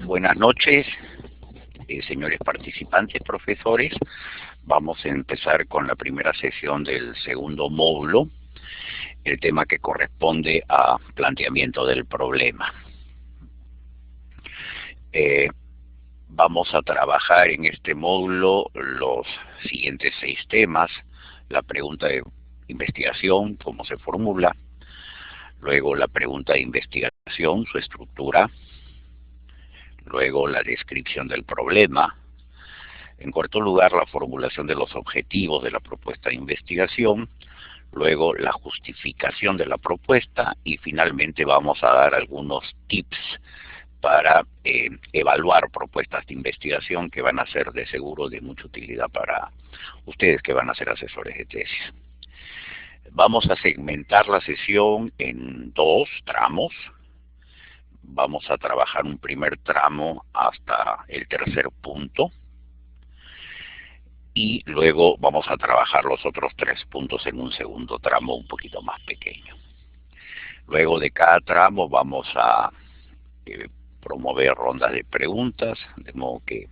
Buenas noches, señores participantes, profesores. Vamos a empezar con la primera sesión del segundo módulo, el tema que corresponde a planteamiento del problema. Vamos a trabajar en este módulo los siguientes 6 temas: la pregunta de investigación, cómo se formula; luego la pregunta de investigación, su estructura; luego la descripción del problema; en cuarto lugar, la formulación de los objetivos de la propuesta de investigación; luego la justificación de la propuesta; y finalmente vamos a dar algunos tips para evaluar propuestas de investigación que van a ser de seguro de mucha utilidad para ustedes que van a ser asesores de tesis. Vamos a segmentar la sesión en 2 tramos. Vamos a trabajar un primer tramo hasta el tercer punto, y luego vamos a trabajar los otros 3 puntos en un segundo tramo un poquito más pequeño. Luego de cada tramo vamos a promover rondas de preguntas, de modo que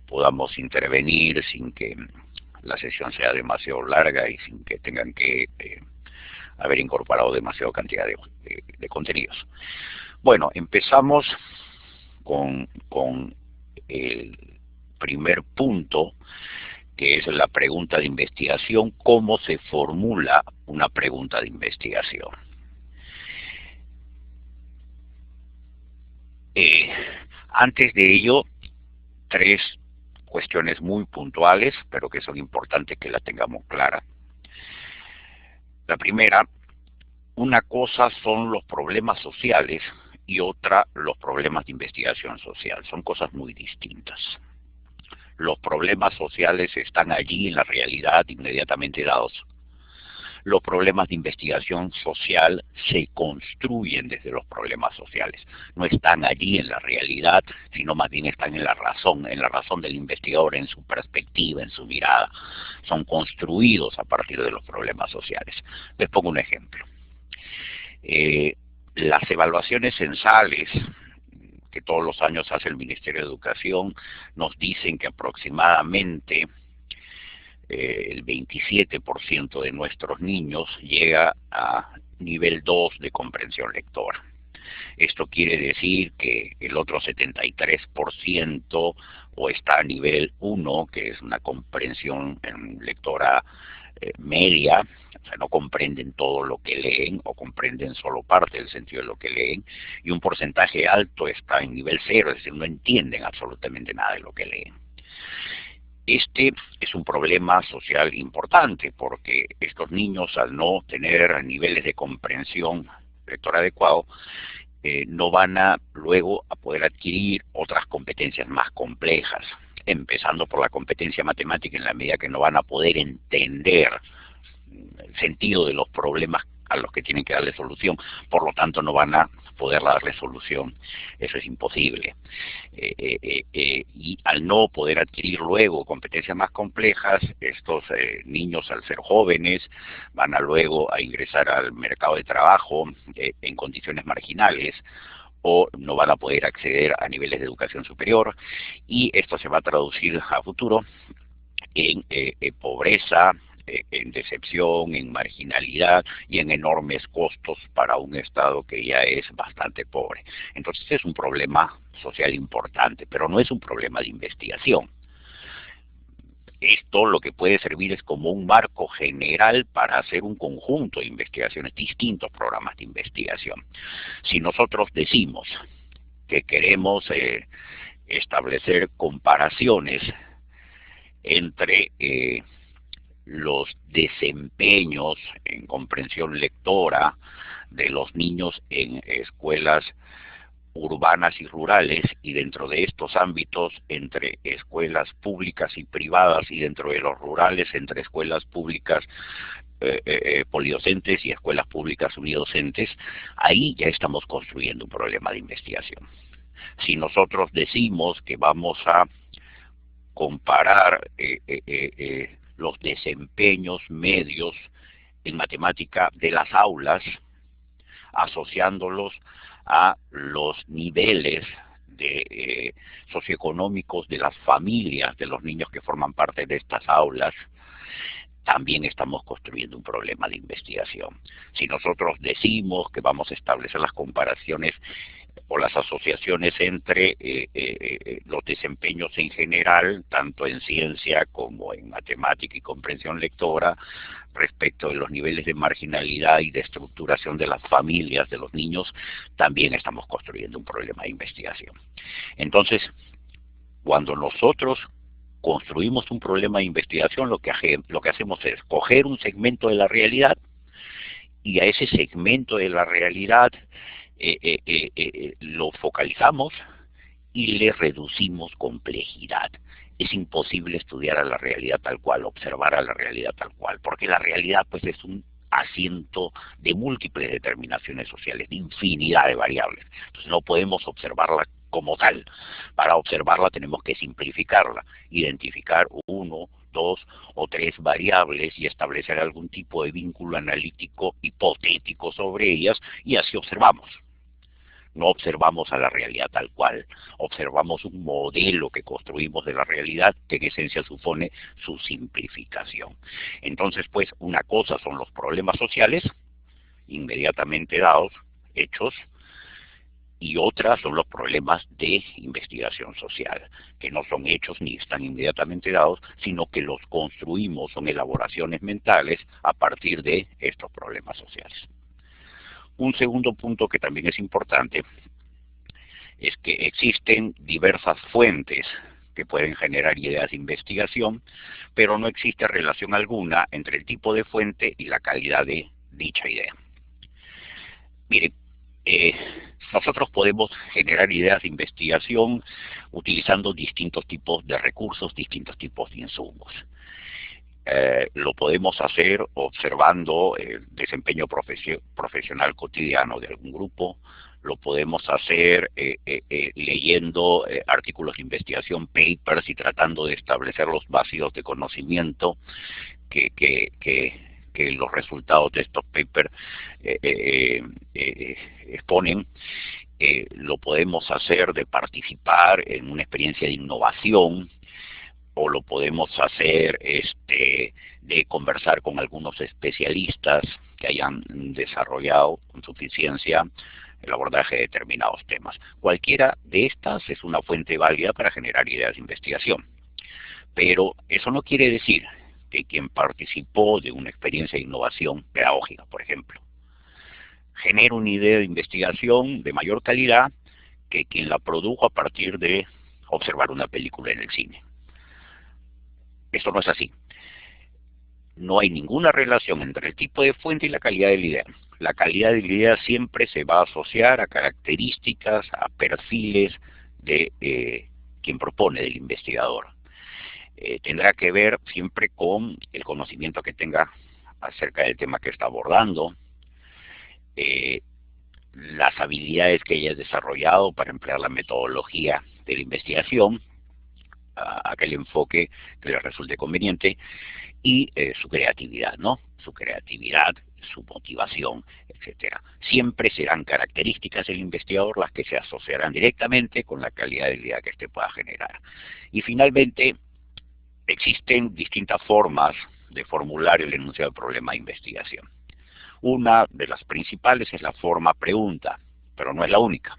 podamos intervenir sin que la sesión sea demasiado larga y sin que tengan que haber incorporado demasiada cantidad de contenidos. Bueno, empezamos con el primer punto, que es la pregunta de investigación. ¿Cómo se formula una pregunta de investigación? Antes de ello, 3 cuestiones muy puntuales, pero que son importantes que la tengamos clara. La primera, una cosa son los problemas sociales y otra los problemas de investigación social. Son cosas muy distintas. Los problemas sociales están allí en la realidad inmediatamente dados. Los problemas de investigación social se construyen desde los problemas sociales. No están allí en la realidad, sino más bien están en la razón del investigador, en su perspectiva, en su mirada. Son construidos a partir de los problemas sociales. Les pongo un ejemplo. Las evaluaciones censales que todos los años hace el Ministerio de Educación nos dicen que aproximadamente el 27% de nuestros niños llega a nivel 2 de comprensión lectora. Esto quiere decir que el otro 73% o está a nivel 1, que es una comprensión lectora media, o sea, no comprenden todo lo que leen o comprenden solo parte del sentido de lo que leen, y un porcentaje alto está en nivel 0, es decir, no entienden absolutamente nada de lo que leen. Este es un problema social importante porque estos niños, al no tener niveles de comprensión lectora adecuados, no van a luego a poder adquirir otras competencias más complejas, empezando por la competencia matemática, en la medida que no van a poder entender el sentido de los problemas a los que tienen que darle solución, por lo tanto no van a poder darle solución. Eso es imposible. Y al no poder adquirir luego competencias más complejas, estos niños, al ser jóvenes, van a luego a ingresar al mercado de trabajo en condiciones marginales, o no van a poder acceder a niveles de educación superior, y esto se va a traducir a futuro en pobreza, en decepción, en marginalidad y en enormes costos para un Estado que ya es bastante pobre. Entonces es un problema social importante, pero no es un problema de investigación. Esto lo que puede servir es como un marco general para hacer un conjunto de investigaciones, distintos programas de investigación. Si nosotros decimos que queremos establecer comparaciones entre los desempeños en comprensión lectora de los niños en escuelas urbanas y rurales, y dentro de estos ámbitos entre escuelas públicas y privadas, y dentro de los rurales entre escuelas públicas polidocentes y escuelas públicas unidocentes, ahí ya estamos construyendo un problema de investigación. Si nosotros decimos que vamos a comparar los desempeños medios en matemática de las aulas asociándolos a los niveles socioeconómicos de las familias de los niños que forman parte de estas aulas, también estamos construyendo un problema de investigación. Si nosotros decimos que vamos a establecer las comparaciones o las asociaciones entre los desempeños en general, tanto en ciencia como en matemática y comprensión lectora, respecto de los niveles de marginalidad y de estructuración de las familias de los niños, también estamos construyendo un problema de investigación. Entonces, cuando nosotros construimos un problema de investigación, lo que hacemos es coger un segmento de la realidad y a ese segmento de la realidad lo focalizamos y le reducimos complejidad. Es imposible estudiar a la realidad tal cual, observar a la realidad tal cual, porque la realidad pues es un asiento de múltiples determinaciones sociales, de infinidad de variables. Entonces no podemos observarla como tal. Para observarla tenemos que simplificarla, identificar uno, dos o tres variables y establecer algún tipo de vínculo analítico hipotético sobre ellas, y así observamos. No observamos a la realidad tal cual, observamos un modelo que construimos de la realidad que en esencia supone su simplificación. Entonces, pues, una cosa son los problemas sociales, inmediatamente dados, hechos, y otras son los problemas de investigación social, que no son hechos ni están inmediatamente dados, sino que los construimos, son elaboraciones mentales a partir de estos problemas sociales. Un segundo punto que también es importante es que existen diversas fuentes que pueden generar ideas de investigación, pero no existe relación alguna entre el tipo de fuente y la calidad de dicha idea. Miren, nosotros podemos generar ideas de investigación utilizando distintos tipos de recursos, distintos tipos de insumos. Lo podemos hacer observando el desempeño profesional cotidiano de algún grupo, lo podemos hacer leyendo artículos de investigación, papers, y tratando de establecer los vacíos de conocimiento que los resultados de estos papers exponen. Lo podemos hacer de participar en una experiencia de innovación, o lo podemos hacer de conversar con algunos especialistas que hayan desarrollado con suficiencia el abordaje de determinados temas. Cualquiera de estas es una fuente válida para generar ideas de investigación, pero eso no quiere decir que quien participó de una experiencia de innovación pedagógica, por ejemplo, genere una idea de investigación de mayor calidad que quien la produjo a partir de observar una película en el cine. Esto no es así. No hay ninguna relación entre el tipo de fuente y la calidad de la idea. La calidad de la idea siempre se va a asociar a características, a perfiles de quien propone, del investigador. Tendrá que ver siempre con el conocimiento que tenga acerca del tema que está abordando, las habilidades que haya desarrollado para emplear la metodología de la investigación, aquel enfoque que le resulte conveniente, y su creatividad, ¿no? Su creatividad, su motivación, etcétera. Siempre serán características del investigador las que se asociarán directamente con la calidad de vida que éste pueda generar. Y finalmente, existen distintas formas de formular el enunciado del problema de investigación. Una de las principales es la forma pregunta, pero no es la única.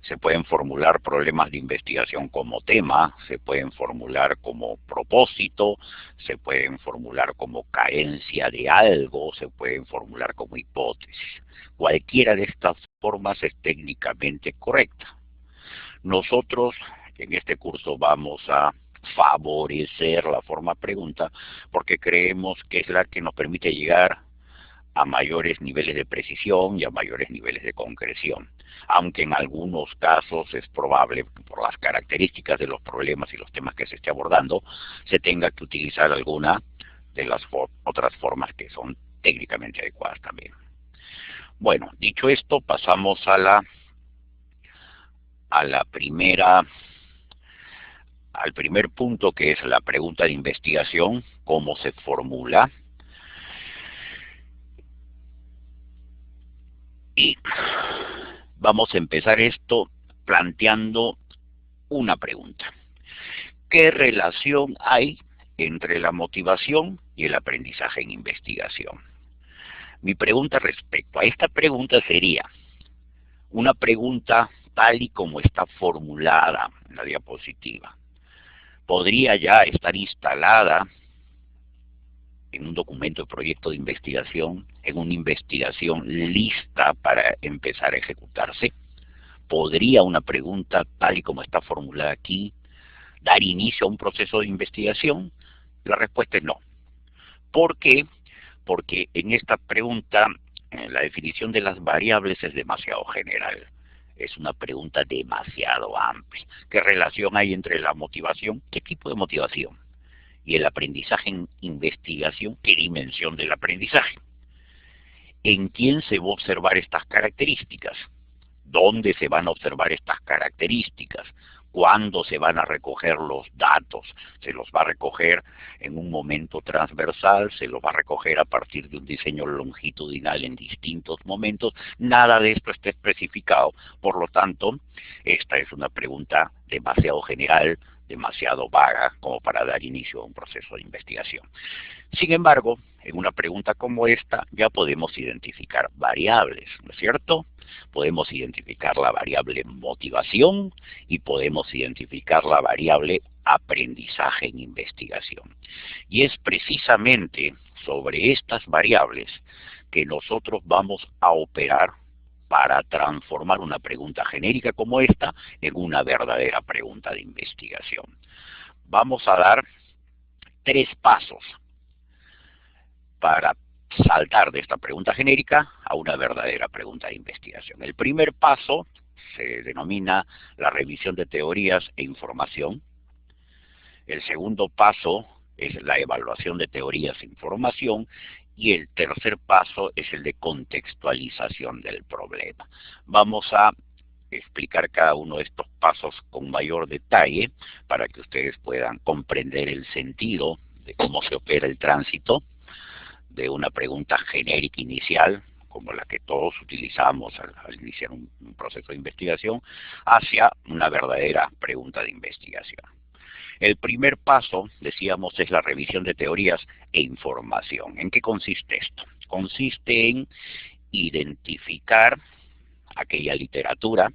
Se pueden formular problemas de investigación como tema, se pueden formular como propósito, se pueden formular como carencia de algo, se pueden formular como hipótesis. Cualquiera de estas formas es técnicamente correcta. Nosotros en este curso vamos a favorecer la forma pregunta porque creemos que es la que nos permite llegar a mayores niveles de precisión y a mayores niveles de concreción, aunque en algunos casos es probable, por las características de los problemas y los temas que se esté abordando, se tenga que utilizar alguna de las otras formas que son técnicamente adecuadas también. Bueno, dicho esto, pasamos al primer punto, que es la pregunta de investigación, cómo se formula. Y vamos a empezar esto planteando una pregunta. ¿Qué relación hay entre la motivación y el aprendizaje en investigación? Mi pregunta respecto a esta pregunta sería una pregunta tal y como está formulada en la diapositiva. Podría ya estar instalada en un documento de proyecto de investigación, en una investigación lista para empezar a ejecutarse. ¿Podría una pregunta tal y como está formulada aquí dar inicio a un proceso de investigación? La respuesta es no. ¿Por qué? Porque en esta pregunta la definición de las variables es demasiado general. Es una pregunta demasiado amplia. ¿Qué relación hay entre la motivación? ¿Qué tipo de motivación? Y el aprendizaje en investigación, ¿qué dimensión del aprendizaje? ¿En quién se va a observar estas características? ¿Dónde se van a observar estas características? ¿Cuándo se van a recoger los datos? ¿Se los va a recoger en un momento transversal? ¿Se los va a recoger a partir de un diseño longitudinal en distintos momentos? Nada de esto está especificado. Por lo tanto, esta es una pregunta demasiado general, demasiado vaga como para dar inicio a un proceso de investigación. Sin embargo, en una pregunta como esta ya podemos identificar variables, ¿no es cierto? Podemos identificar la variable motivación y podemos identificar la variable aprendizaje en investigación. Y es precisamente sobre estas variables que nosotros vamos a operar para transformar una pregunta genérica como esta en una verdadera pregunta de investigación. Vamos a dar 3 pasos para saltar de esta pregunta genérica a una verdadera pregunta de investigación. El primer paso se denomina la revisión de teorías e información. El segundo paso es la evaluación de teorías e información. Y el tercer paso es el de contextualización del problema. Vamos a explicar cada uno de estos pasos con mayor detalle para que ustedes puedan comprender el sentido de cómo se opera el tránsito de una pregunta genérica inicial, como la que todos utilizamos al iniciar un proceso de investigación, hacia una verdadera pregunta de investigación. El primer paso, decíamos, es la revisión de teorías e información. ¿En qué consiste esto? Consiste en identificar aquella literatura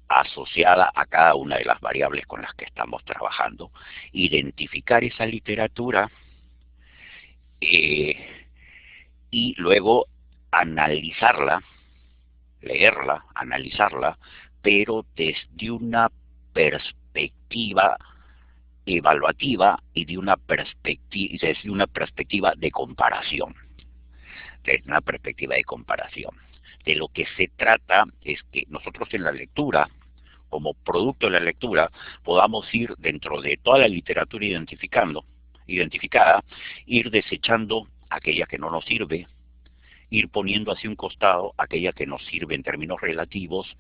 asociada a cada una de las variables con las que estamos trabajando, identificar esa literatura y luego analizarla, leerla, analizarla, pero desde una perspectiva evaluativa y desde una perspectiva de comparación. Desde una perspectiva de comparación. De lo que se trata es que nosotros en la lectura, como producto de la lectura, podamos ir dentro de toda la literatura identificada, ir desechando aquella que no nos sirve, ir poniendo hacia un costado aquella que nos sirve en términos relativos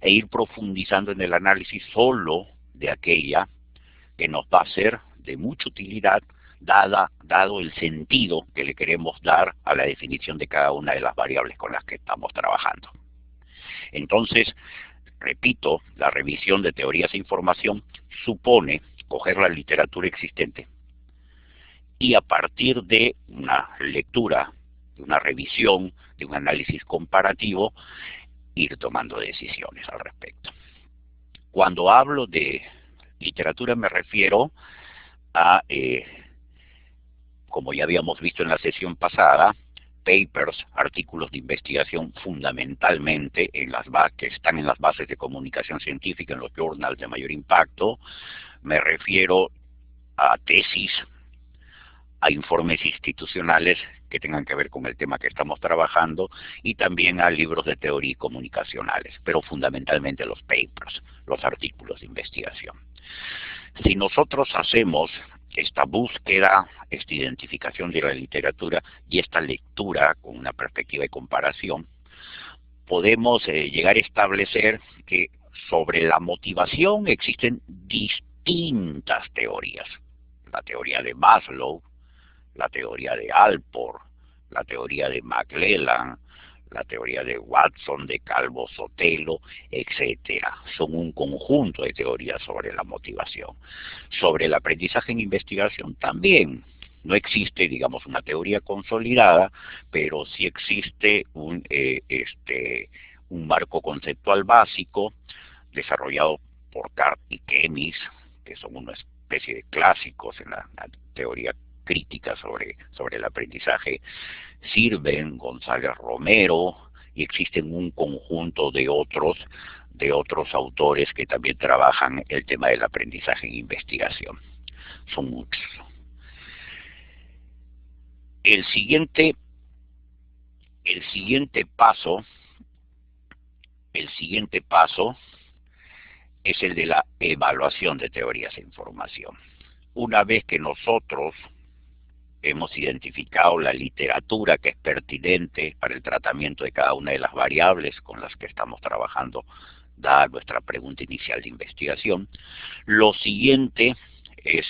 e ir profundizando en el análisis solo de aquella que nos va a ser de mucha utilidad dado el sentido que le queremos dar a la definición de cada una de las variables con las que estamos trabajando. Entonces, repito, la revisión de teorías e información supone coger la literatura existente y a partir de una lectura, de una revisión, de un análisis comparativo, ir tomando decisiones al respecto. Cuando hablo de literatura me refiero a, como ya habíamos visto en la sesión pasada, papers, artículos de investigación fundamentalmente que están en las bases de comunicación científica, en los journals de mayor impacto. Me refiero a tesis, a informes institucionales que tengan que ver con el tema que estamos trabajando y también a libros de teoría y comunicacionales, pero fundamentalmente los papers, los artículos de investigación. Si nosotros hacemos esta búsqueda, esta identificación de la literatura y esta lectura con una perspectiva de comparación, podemos llegar a establecer que sobre la motivación existen distintas teorías. La teoría de Maslow, la teoría de Alport, la teoría de McClelland, la teoría de Watson, de Calvo Sotelo, etcétera. Son un conjunto de teorías sobre la motivación. Sobre el aprendizaje en investigación también. No existe, digamos, una teoría consolidada, pero sí existe un marco conceptual básico desarrollado por Cart y Kemis, que son una especie de clásicos en la teoría crítica sobre el aprendizaje. Sirven González Romero, y existen un conjunto de otros autores que también trabajan el tema del aprendizaje en investigación. Son muchos. El siguiente paso es el de la evaluación de teorías de información. Una vez que nosotros hemos identificado la literatura que es pertinente para el tratamiento de cada una de las variables con las que estamos trabajando, dada nuestra pregunta inicial de investigación, lo siguiente es,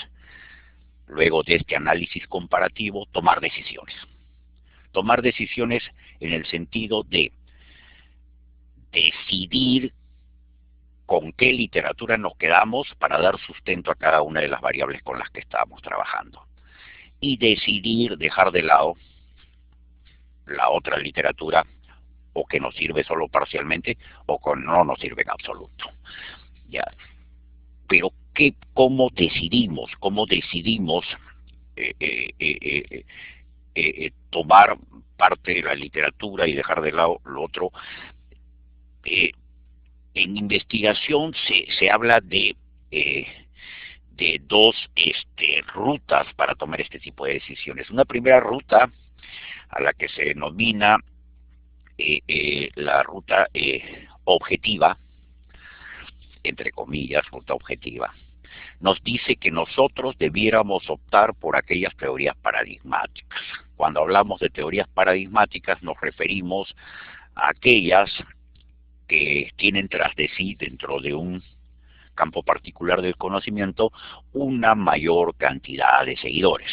luego de este análisis comparativo, tomar decisiones. Tomar decisiones en el sentido de decidir con qué literatura nos quedamos para dar sustento a cada una de las variables con las que estamos trabajando. Y decidir dejar de lado la otra literatura, o que nos sirve solo parcialmente, o que no nos sirve en absoluto. Ya. Pero ¿cómo decidimos? ¿Cómo decidimos tomar parte de la literatura y dejar de lado lo otro? En investigación se habla de dos rutas para tomar este tipo de decisiones. Una primera ruta, a la que se denomina la ruta objetiva, entre comillas, ruta objetiva, nos dice que nosotros debiéramos optar por aquellas teorías paradigmáticas. Cuando hablamos de teorías paradigmáticas nos referimos a aquellas que tienen tras de sí, dentro de un campo particular del conocimiento, una mayor cantidad de seguidores,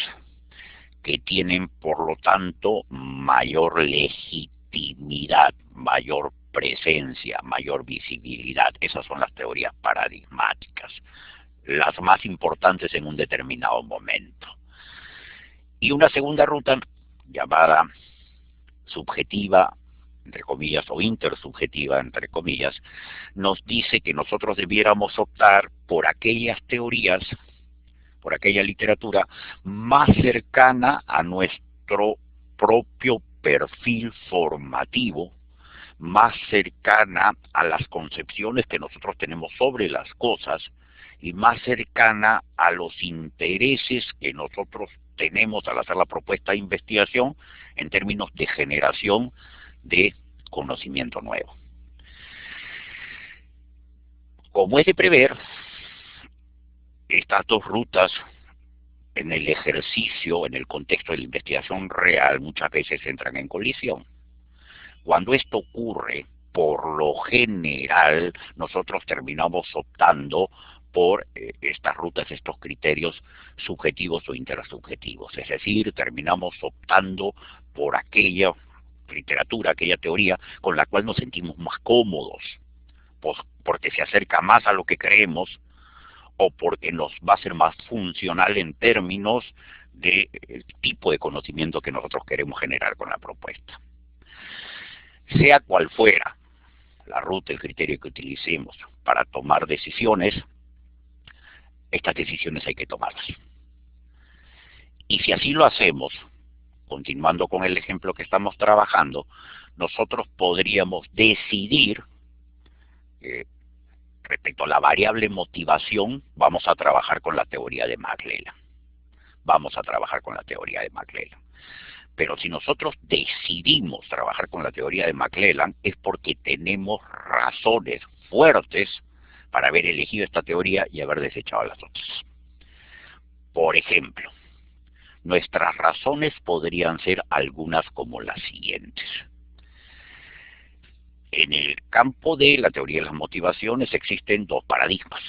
que tienen por lo tanto mayor legitimidad, mayor presencia, mayor visibilidad. Esas son las teorías paradigmáticas, las más importantes en un determinado momento. Y una segunda ruta, llamada subjetiva, entre comillas, o intersubjetiva, entre comillas, nos dice que nosotros debiéramos optar por aquellas teorías, por aquella literatura más cercana a nuestro propio perfil formativo, más cercana a las concepciones que nosotros tenemos sobre las cosas y más cercana a los intereses que nosotros tenemos al hacer la propuesta de investigación en términos de generación de conocimiento nuevo. Como es de prever, estas dos rutas en el ejercicio, en el contexto de la investigación real, muchas veces entran en colisión. Cuando esto ocurre, por lo general, nosotros terminamos optando por estas rutas, estos criterios subjetivos o intersubjetivos. Es decir, terminamos optando por aquella literatura, aquella teoría con la cual nos sentimos más cómodos, pues porque se acerca más a lo que creemos, o porque nos va a ser más funcional en términos del tipo de conocimiento que nosotros queremos generar con la propuesta. Sea cual fuera la ruta, el criterio que utilicemos para tomar decisiones, estas decisiones hay que tomarlas. Y si así lo hacemos, continuando con el ejemplo que estamos trabajando, nosotros podríamos decidir, respecto a la variable motivación, vamos a trabajar con la teoría de McClelland. Pero si nosotros decidimos trabajar con la teoría de McClelland, es porque tenemos razones fuertes para haber elegido esta teoría y haber desechado las otras. Por ejemplo, nuestras razones podrían ser algunas como las siguientes. En el campo de la teoría de las motivaciones existen dos paradigmas.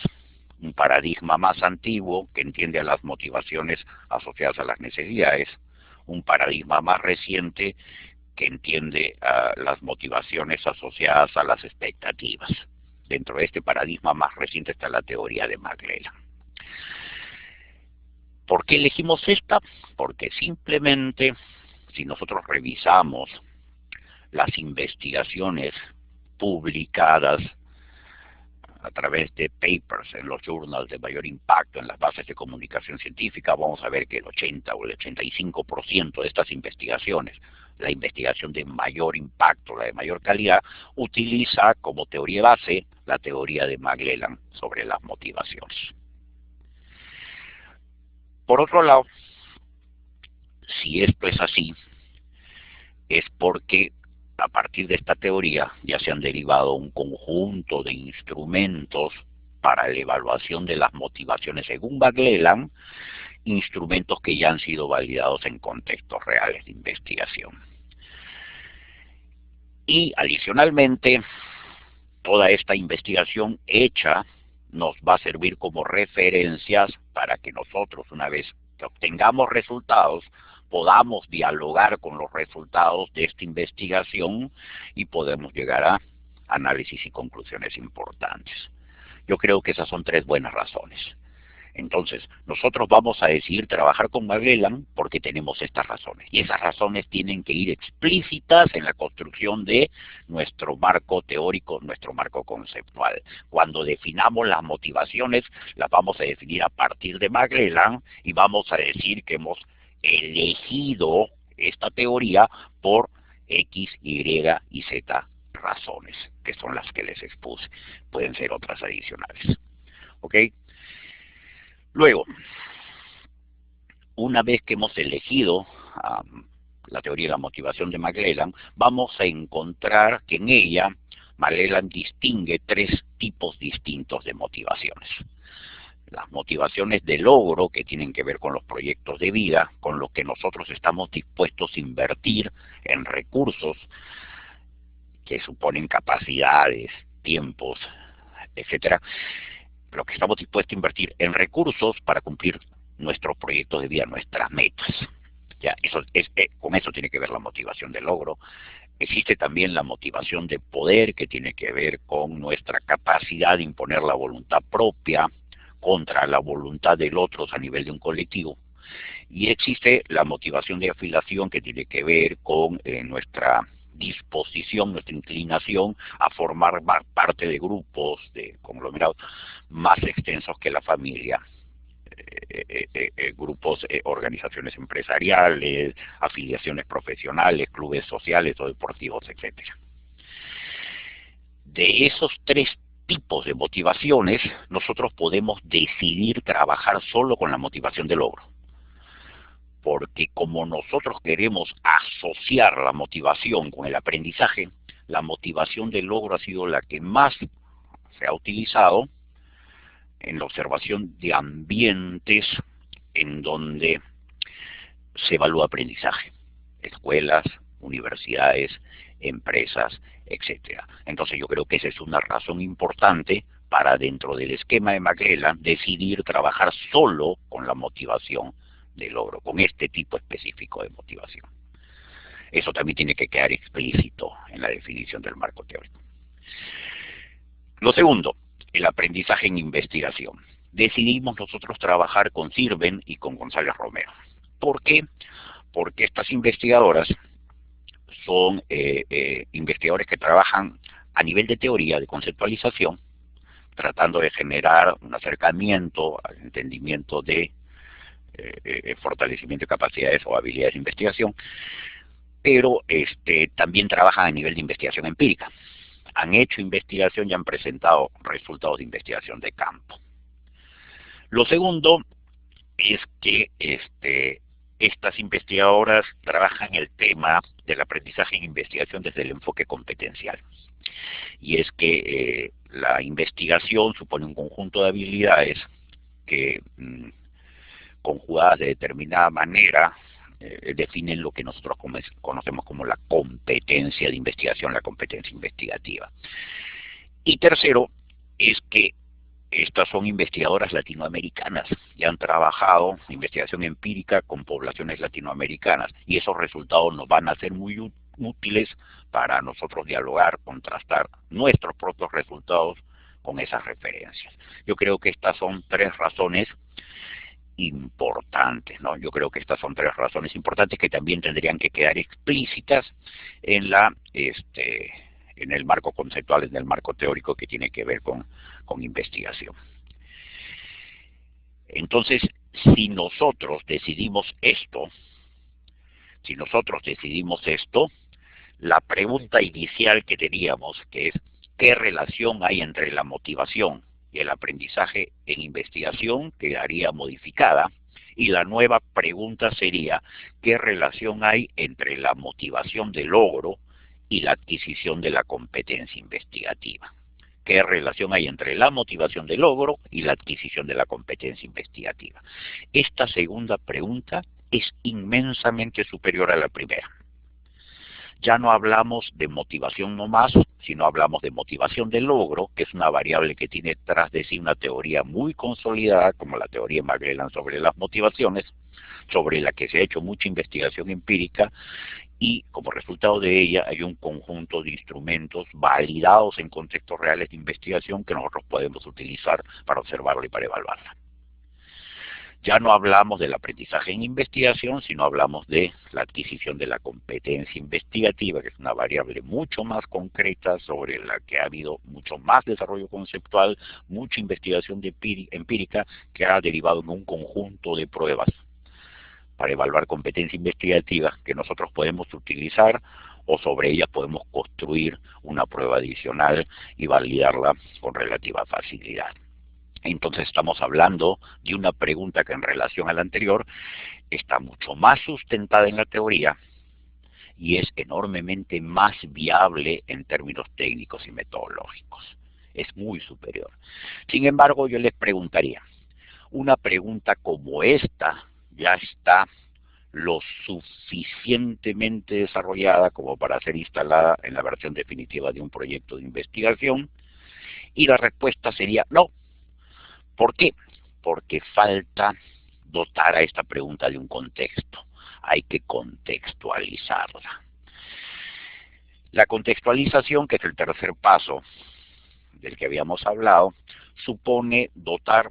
Un paradigma más antiguo que entiende a las motivaciones asociadas a las necesidades. Un paradigma más reciente que entiende las motivaciones asociadas a las expectativas. Dentro de este paradigma más reciente está la teoría de McClellan. ¿Por qué elegimos esta? Porque simplemente, si nosotros revisamos las investigaciones publicadas a través de papers en los journals de mayor impacto, en las bases de comunicación científica, vamos a ver que el 80 o el 85% de estas investigaciones, la investigación de mayor impacto, la de mayor calidad, utiliza como teoría base la teoría de McClellan sobre las motivaciones. Por otro lado, si esto es así, es porque a partir de esta teoría ya se han derivado un conjunto de instrumentos para la evaluación de las motivaciones según McClellan, instrumentos que ya han sido validados en contextos reales de investigación. Y adicionalmente, toda esta investigación hecha nos va a servir como referencias para que nosotros, una vez que obtengamos resultados, podamos dialogar con los resultados de esta investigación y podemos llegar a análisis y conclusiones importantes. Yo creo que esas son tres buenas razones. Entonces, nosotros vamos a decidir trabajar con McClellan porque tenemos estas razones. Y esas razones tienen que ir explícitas en la construcción de nuestro marco teórico, nuestro marco conceptual. Cuando definamos las motivaciones, las vamos a definir a partir de McClellan y vamos a decir que hemos elegido esta teoría por X, Y y Z razones, que son las que les expuse. Pueden ser otras adicionales. ¿Ok? Luego, una vez que hemos elegido la teoría de la motivación de McClellan, vamos a encontrar que en ella McClellan distingue tres tipos distintos de motivaciones. Las motivaciones de logro, que tienen que ver con los proyectos de vida, con los que nosotros estamos dispuestos a invertir en recursos que suponen capacidades, tiempos, etcétera, lo que estamos dispuestos a invertir en recursos para cumplir nuestros proyectos de vida, nuestras metas. Ya, con eso tiene que ver la motivación de logro. Existe también la motivación de poder, que tiene que ver con nuestra capacidad de imponer la voluntad propia contra la voluntad del otro a nivel de un colectivo. Y existe la motivación de afiliación, que tiene que ver con nuestra disposición, nuestra inclinación a formar parte de grupos, de conglomerados más extensos que la familia, grupos, organizaciones empresariales, afiliaciones profesionales, clubes sociales o deportivos, etcétera. De esos tres tipos de motivaciones, nosotros podemos decidir trabajar solo con la motivación de logro. Porque como nosotros queremos asociar la motivación con el aprendizaje, la motivación del logro ha sido la que más se ha utilizado en la observación de ambientes en donde se evalúa aprendizaje, escuelas, universidades, empresas, etcétera. Entonces yo creo que esa es una razón importante para, dentro del esquema de McClellan, decidir trabajar solo con la motivación de logro, con este tipo específico de motivación. Eso también tiene que quedar explícito en la definición del marco teórico. Lo segundo, el aprendizaje en investigación. Decidimos nosotros trabajar con Sirven y con González Romero. ¿Por qué? Porque estas investigadoras son investigadores que trabajan a nivel de teoría, de conceptualización, tratando de generar un acercamiento al entendimiento de fortalecimiento de capacidades o habilidades de investigación, pero también trabajan a nivel de investigación empírica. Han hecho investigación y han presentado resultados de investigación de campo. Lo segundo es que estas investigadoras trabajan el tema del aprendizaje en investigación desde el enfoque competencial. Y es que la investigación supone un conjunto de habilidades que conjugadas de determinada manera definen lo que nosotros conocemos como la competencia de investigación, la competencia investigativa. Y tercero, es que estas son investigadoras latinoamericanas y han trabajado en investigación empírica con poblaciones latinoamericanas, y esos resultados nos van a ser muy útiles para nosotros dialogar, contrastar nuestros propios resultados con esas referencias. Yo creo que estas son tres razones importantes, ¿no? Yo creo que estas son tres razones importantes que también tendrían que quedar explícitas en en el marco conceptual, en el marco teórico que tiene que ver con investigación. Entonces, si nosotros decidimos esto, la pregunta inicial que teníamos, que es ¿qué relación hay entre la motivación y el aprendizaje en investigación?, quedaría modificada, y la nueva pregunta sería ¿qué relación hay entre la motivación de logro y la adquisición de la competencia investigativa? ¿Qué relación hay entre la motivación de logro y la adquisición de la competencia investigativa? Esta segunda pregunta es inmensamente superior a la primera. Ya no hablamos de motivación nomás, sino hablamos de motivación de logro, que es una variable que tiene tras de sí una teoría muy consolidada, como la teoría Magellan sobre las motivaciones, sobre la que se ha hecho mucha investigación empírica, y como resultado de ella hay un conjunto de instrumentos validados en contextos reales de investigación que nosotros podemos utilizar para observarla y para evaluarla. Ya no hablamos del aprendizaje en investigación, sino hablamos de la adquisición de la competencia investigativa, que es una variable mucho más concreta sobre la que ha habido mucho más desarrollo conceptual, mucha investigación empírica que ha derivado en un conjunto de pruebas para evaluar competencia investigativa que nosotros podemos utilizar o sobre ellas podemos construir una prueba adicional y validarla con relativa facilidad. Entonces estamos hablando de una pregunta que en relación a la anterior está mucho más sustentada en la teoría y es enormemente más viable en términos técnicos y metodológicos. Es muy superior. Sin embargo, yo les preguntaría, una pregunta como esta ya está lo suficientemente desarrollada como para ser instalada en la versión definitiva de un proyecto de investigación, y la respuesta sería no. ¿Por qué? Porque falta dotar a esta pregunta de un contexto. Hay que contextualizarla. La contextualización, que es el tercer paso del que habíamos hablado, supone dotar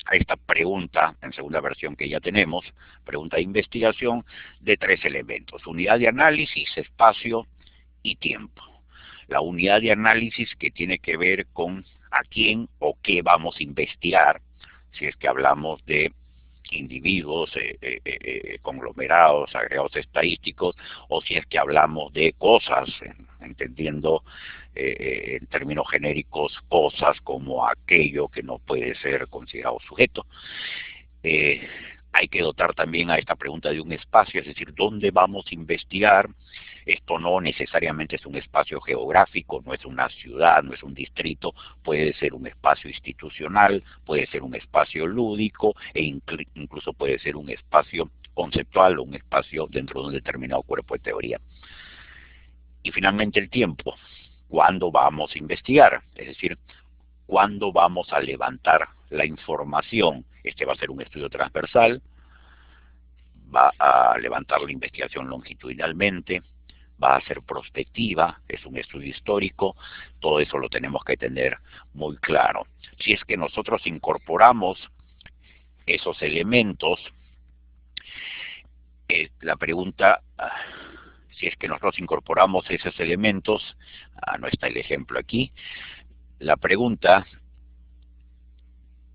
a esta pregunta, en segunda versión que ya tenemos, pregunta de investigación, de tres elementos: unidad de análisis, espacio y tiempo. La unidad de análisis, que tiene que ver con a quién o qué vamos a investigar, si es que hablamos de individuos, conglomerados, agregados estadísticos, o si es que hablamos de cosas, entendiendo en términos genéricos cosas como aquello que no puede ser considerado sujeto. Hay que dotar también a esta pregunta de un espacio, es decir, ¿dónde vamos a investigar? Esto no necesariamente es un espacio geográfico, no es una ciudad, no es un distrito, puede ser un espacio institucional, puede ser un espacio lúdico e incluso puede ser un espacio conceptual o un espacio dentro de un determinado cuerpo de teoría. Y finalmente el tiempo. ¿Cuándo vamos a investigar? Es decir, ¿cuándo vamos a levantar la información? Este va a ser un estudio transversal, va a levantar la investigación longitudinalmente, va a ser prospectiva, es un estudio histórico, todo eso lo tenemos que tener muy claro. Si es que nosotros incorporamos esos elementos, la pregunta, si es que nosotros incorporamos esos elementos, no está el ejemplo aquí, la pregunta,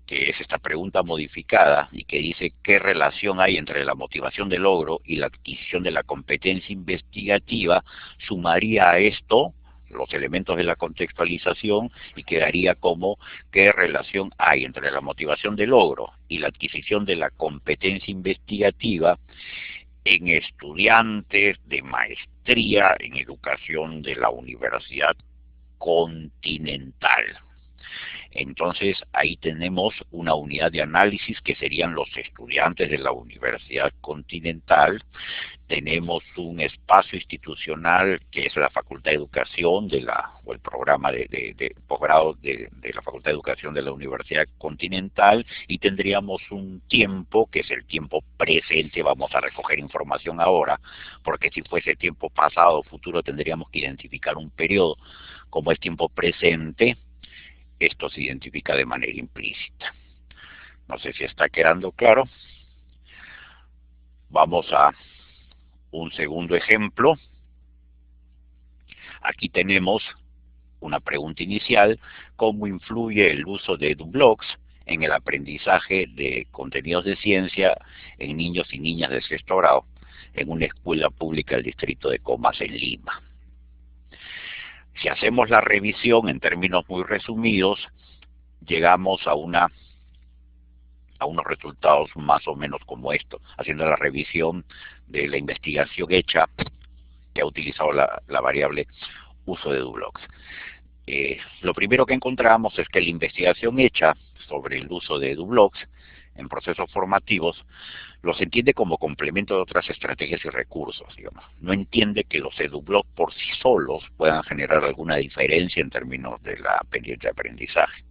que es esta pregunta modificada y que dice qué relación hay entre la motivación de logro y la adquisición de la competencia investigativa, sumaría a esto los elementos de la contextualización y quedaría como qué relación hay entre la motivación de logro y la adquisición de la competencia investigativa en estudiantes de maestría en educación de la Universidad Continental. Entonces ahí tenemos una unidad de análisis que serían los estudiantes de la Universidad Continental. Tenemos un espacio institucional que es la Facultad de Educación o el programa de posgrado de la Facultad de Educación de la Universidad Continental, y tendríamos un tiempo que es el tiempo presente. Vamos a recoger información ahora, porque si fuese tiempo pasado o futuro tendríamos que identificar un periodo. Como es tiempo presente, esto se identifica de manera implícita. No sé si está quedando claro. Vamos a un segundo ejemplo. Aquí tenemos una pregunta inicial: ¿cómo influye el uso de EduBlocks en el aprendizaje de contenidos de ciencia en niños y niñas de sexto grado en una escuela pública del distrito de Comas en Lima? Si hacemos la revisión en términos muy resumidos, llegamos a unos resultados más o menos como esto, haciendo la revisión de la investigación hecha que ha utilizado la variable uso de EduBlocks. Lo primero que encontramos es que la investigación hecha sobre el uso de EduBlocks en procesos formativos los entiende como complemento de otras estrategias y recursos, digamos. No entiende que los EduBlocks por sí solos puedan generar alguna diferencia en términos de la pendiente de aprendizaje.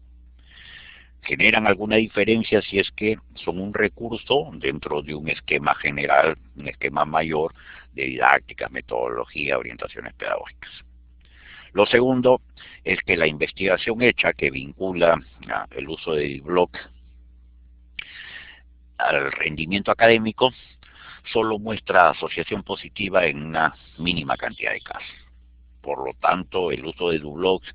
Generan alguna diferencia si es que son un recurso dentro de un esquema general, un esquema mayor de didáctica, metodología, orientaciones pedagógicas. Lo segundo es que la investigación hecha que vincula el uso de EduBlocks al rendimiento académico solo muestra asociación positiva en una mínima cantidad de casos. Por lo tanto, el uso de EduBlocks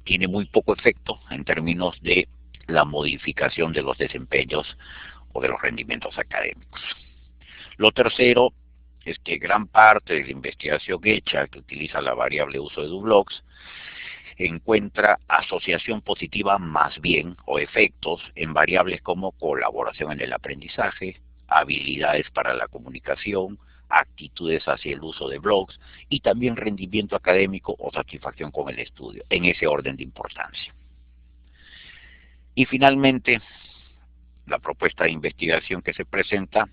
tiene muy poco efecto en términos de la modificación de los desempeños o de los rendimientos académicos. Lo tercero es que gran parte de la investigación hecha que utiliza la variable uso de EduBlocks encuentra asociación positiva más bien o efectos en variables como colaboración en el aprendizaje, habilidades para la comunicación, actitudes hacia el uso de blogs y también rendimiento académico o satisfacción con el estudio, en ese orden de importancia. Y finalmente, la propuesta de investigación que se presenta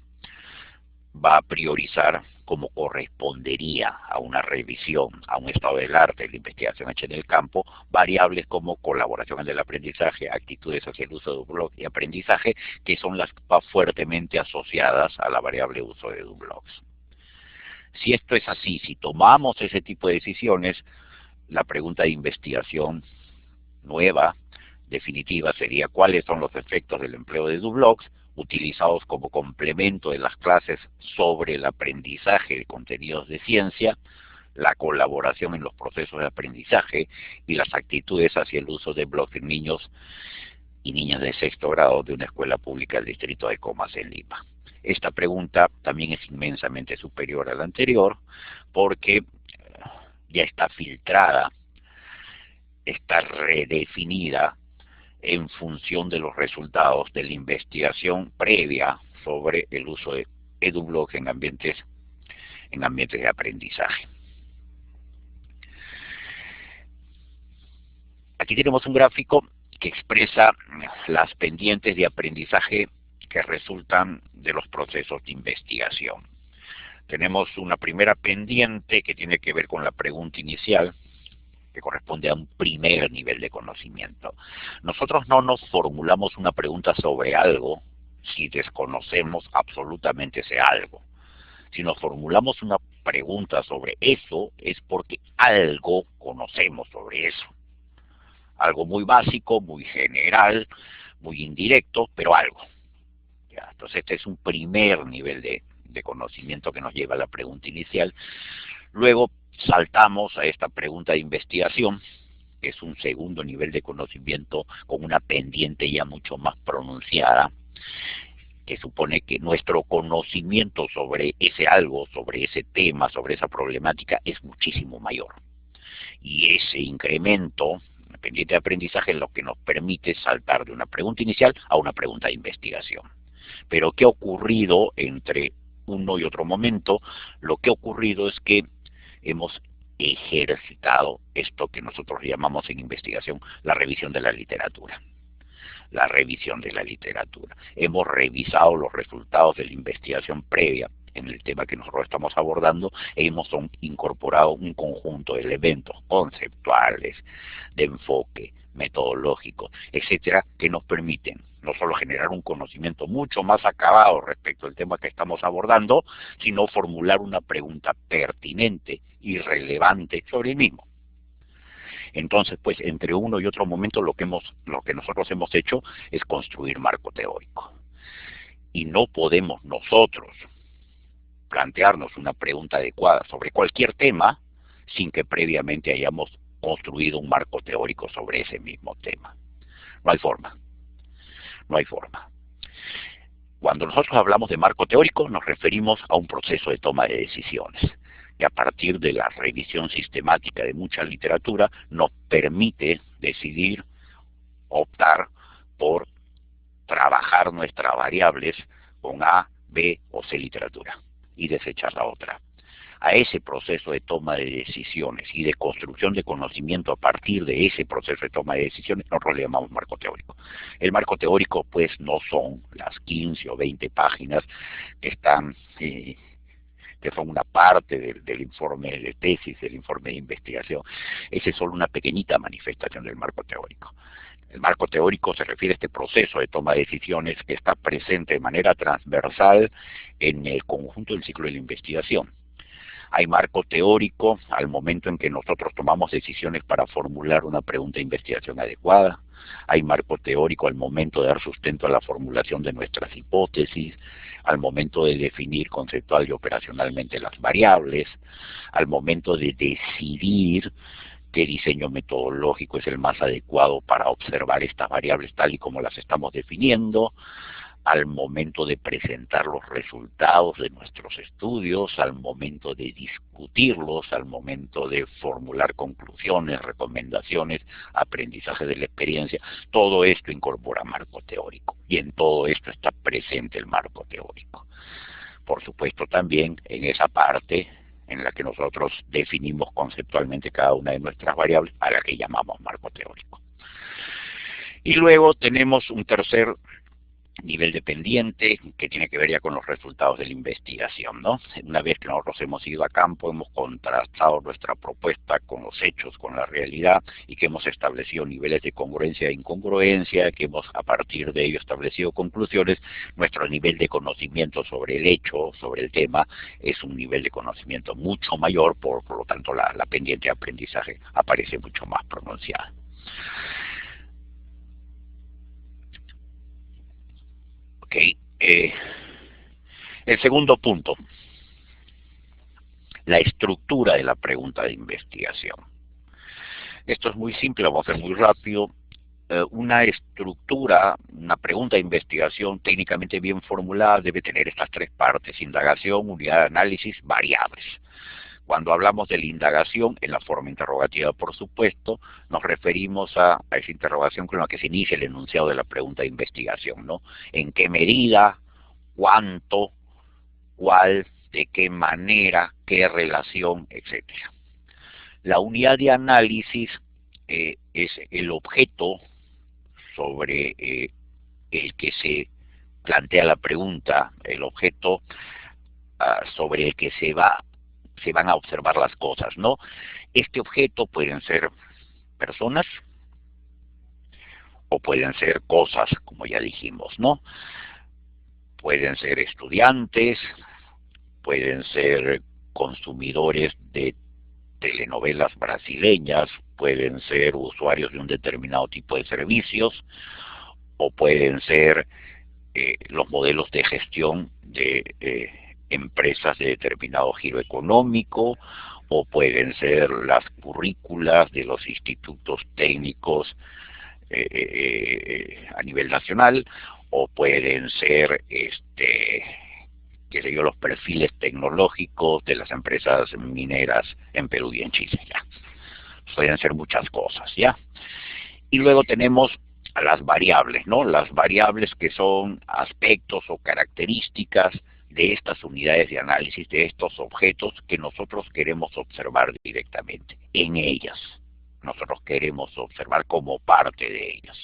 va a priorizar, como correspondería a una revisión, a un estado del arte de la investigación hecha en el campo, variables como colaboración en el aprendizaje, actitudes hacia el uso de EduBlocks y aprendizaje, que son las más fuertemente asociadas a la variable uso de EduBlocks. Si esto es así, si tomamos ese tipo de decisiones, la pregunta de investigación nueva, definitiva, sería cuáles son los efectos del empleo de EduBlocks utilizados como complemento de las clases sobre el aprendizaje de contenidos de ciencia, la colaboración en los procesos de aprendizaje y las actitudes hacia el uso de blogs en niños y niñas de sexto grado de una escuela pública del distrito de Comas en Lima. Esta pregunta también es inmensamente superior a la anterior porque ya está filtrada, está redefinida en función de los resultados de la investigación previa sobre el uso de EduBlocks en ambientes de aprendizaje. Aquí tenemos un gráfico que expresa las pendientes de aprendizaje que resultan de los procesos de investigación. Tenemos una primera pendiente que tiene que ver con la pregunta inicial, que corresponde a un primer nivel de conocimiento. Nosotros no nos formulamos una pregunta sobre algo si desconocemos absolutamente ese algo. Si nos formulamos una pregunta sobre eso, es porque algo conocemos sobre eso. Algo muy básico, muy general, muy indirecto, pero algo. ¿Ya? Entonces este es un primer nivel de conocimiento que nos lleva a la pregunta inicial. Luego saltamos a esta pregunta de investigación, que es un segundo nivel de conocimiento con una pendiente ya mucho más pronunciada, que supone que nuestro conocimiento sobre ese algo, sobre ese tema, sobre esa problemática, es muchísimo mayor. Y ese incremento, pendiente de aprendizaje, es lo que nos permite saltar de una pregunta inicial a una pregunta de investigación. Pero ¿qué ha ocurrido entre uno y otro momento? Lo que ha ocurrido es que hemos ejercitado esto que nosotros llamamos en investigación la revisión de la literatura. La revisión de la literatura. Hemos revisado los resultados de la investigación previa en el tema que nosotros estamos abordando e hemos incorporado un conjunto de elementos conceptuales, de enfoque, metodológico, etcétera, que nos permiten no solo generar un conocimiento mucho más acabado respecto al tema que estamos abordando, sino formular una pregunta pertinente y relevante sobre el mismo. Entonces, pues, entre uno y otro momento lo que nosotros hemos hecho es construir marco teórico. Y no podemos nosotros plantearnos una pregunta adecuada sobre cualquier tema sin que previamente hayamos construido un marco teórico sobre ese mismo tema. No hay forma. No hay forma. Cuando nosotros hablamos de marco teórico nos referimos a un proceso de toma de decisiones que a partir de la revisión sistemática de mucha literatura nos permite decidir, optar por trabajar nuestras variables con A, B o C literatura y desechar la otra. A ese proceso de toma de decisiones y de construcción de conocimiento a partir de ese proceso de toma de decisiones, nosotros le llamamos marco teórico. El marco teórico, pues, no son las 15 o 20 páginas que están que son una parte del informe de tesis, del informe de investigación. Esa es solo una pequeñita manifestación del marco teórico. El marco teórico se refiere a este proceso de toma de decisiones que está presente de manera transversal en el conjunto del ciclo de la investigación. Hay marco teórico al momento en que nosotros tomamos decisiones para formular una pregunta de investigación adecuada. Hay marco teórico al momento de dar sustento a la formulación de nuestras hipótesis, al momento de definir conceptual y operacionalmente las variables, al momento de decidir qué diseño metodológico es el más adecuado para observar estas variables tal y como las estamos definiendo, al momento de presentar los resultados de nuestros estudios, al momento de discutirlos, al momento de formular conclusiones, recomendaciones, aprendizaje de la experiencia. Todo esto incorpora marco teórico y en todo esto está presente el marco teórico. Por supuesto también en esa parte en la que nosotros definimos conceptualmente cada una de nuestras variables, a la que llamamos marco teórico. Y luego tenemos un tercer nivel dependiente que tiene que ver ya con los resultados de la investigación, ¿no? Una vez que nosotros hemos ido a campo, hemos contrastado nuestra propuesta con los hechos, con la realidad, y que hemos establecido niveles de congruencia e incongruencia, que hemos a partir de ello establecido conclusiones, nuestro nivel de conocimiento sobre el hecho, sobre el tema, es un nivel de conocimiento mucho mayor, por lo tanto la pendiente de aprendizaje aparece mucho más pronunciada. Ok, el segundo punto, la estructura de la pregunta de investigación. Esto es muy simple, lo vamos a hacer muy rápido. Una estructura, una pregunta de investigación técnicamente bien formulada debe tener estas tres partes: indagación, unidad de análisis, variables. Cuando hablamos de la indagación, en la forma interrogativa, por supuesto, nos referimos a esa interrogación con la que se inicia el enunciado de la pregunta de investigación, ¿no? ¿En qué medida, cuánto, cuál, de qué manera, qué relación, etcétera? La unidad de análisis es el objeto sobre el que se plantea la pregunta, el objeto sobre el que se van a observar las cosas, ¿no? Este objeto pueden ser personas o pueden ser cosas, como ya dijimos, ¿no? Pueden ser estudiantes, pueden ser consumidores de telenovelas brasileñas, pueden ser usuarios de un determinado tipo de servicios, o pueden ser los modelos de gestión de empresas de determinado giro económico, o pueden ser las currículas de los institutos técnicos a nivel nacional, o pueden ser qué sé yo, los perfiles tecnológicos de las empresas mineras en Perú y en Chile, ya. Pueden ser muchas cosas, ¿ya? Y luego tenemos a las variables, ¿no? Las variables que son aspectos o características de estas unidades de análisis, de estos objetos que nosotros queremos observar directamente, en ellas. Nosotros queremos observar como parte de ellas.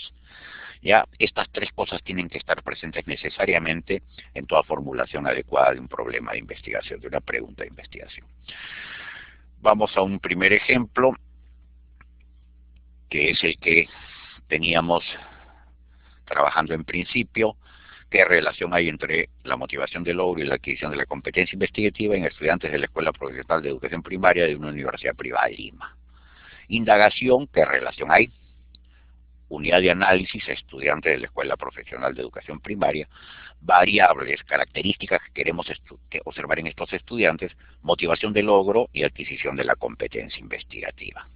Ya, estas tres cosas tienen que estar presentes necesariamente en toda formulación adecuada de un problema de investigación, de una pregunta de investigación. Vamos a un primer ejemplo, que es el que teníamos trabajando en principio. ¿Qué relación hay entre la motivación de logro y la adquisición de la competencia investigativa en estudiantes de la Escuela Profesional de Educación Primaria de una universidad privada de Lima? Indagación, ¿qué relación hay? Unidad de análisis, estudiantes de la Escuela Profesional de Educación Primaria. Variables, características que queremos observar en estos estudiantes, motivación de logro y adquisición de la competencia investigativa.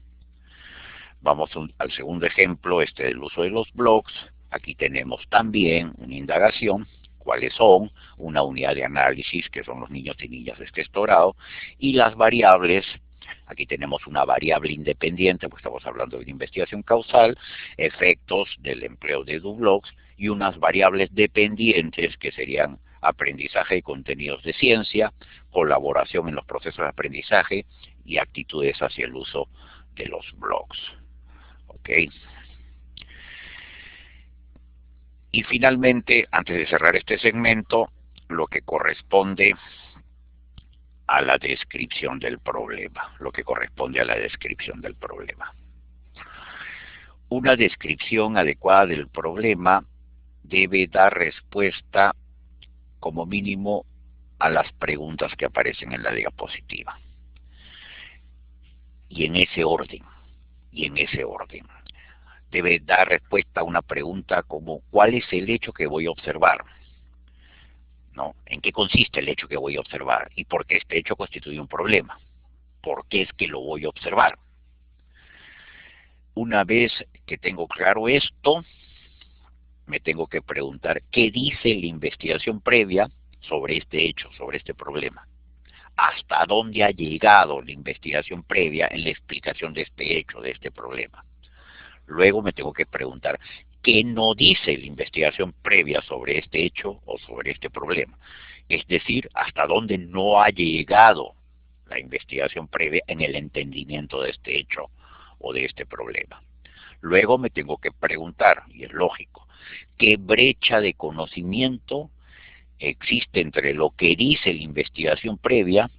Vamos al segundo ejemplo, del uso de los blogs. Aquí tenemos también una indagación, cuáles son, una unidad de análisis, que son los niños y niñas de texto grado, y las variables. Aquí tenemos una variable independiente, pues estamos hablando de una investigación causal, efectos del empleo de edublogs, y unas variables dependientes que serían aprendizaje y contenidos de ciencia, colaboración en los procesos de aprendizaje y actitudes hacia el uso de los blogs. ¿Ok? Y finalmente, antes de cerrar este segmento, lo que corresponde a la descripción del problema. Una descripción adecuada del problema debe dar respuesta, como mínimo, a las preguntas que aparecen en la diapositiva. Y en ese orden. Debe dar respuesta a una pregunta como ¿cuál es el hecho que voy a observar? ¿No? ¿En qué consiste el hecho que voy a observar? ¿Y por qué este hecho constituye un problema? ¿Por qué es que lo voy a observar? Una vez que tengo claro esto, me tengo que preguntar ¿qué dice la investigación previa sobre este hecho, sobre este problema? ¿Hasta dónde ha llegado la investigación previa en la explicación de este hecho, de este problema? Luego me tengo que preguntar, ¿qué no dice la investigación previa sobre este hecho o sobre este problema? Es decir, ¿hasta dónde no ha llegado la investigación previa en el entendimiento de este hecho o de este problema? Luego me tengo que preguntar, y es lógico, ¿qué brecha de conocimiento existe entre lo que dice la investigación previa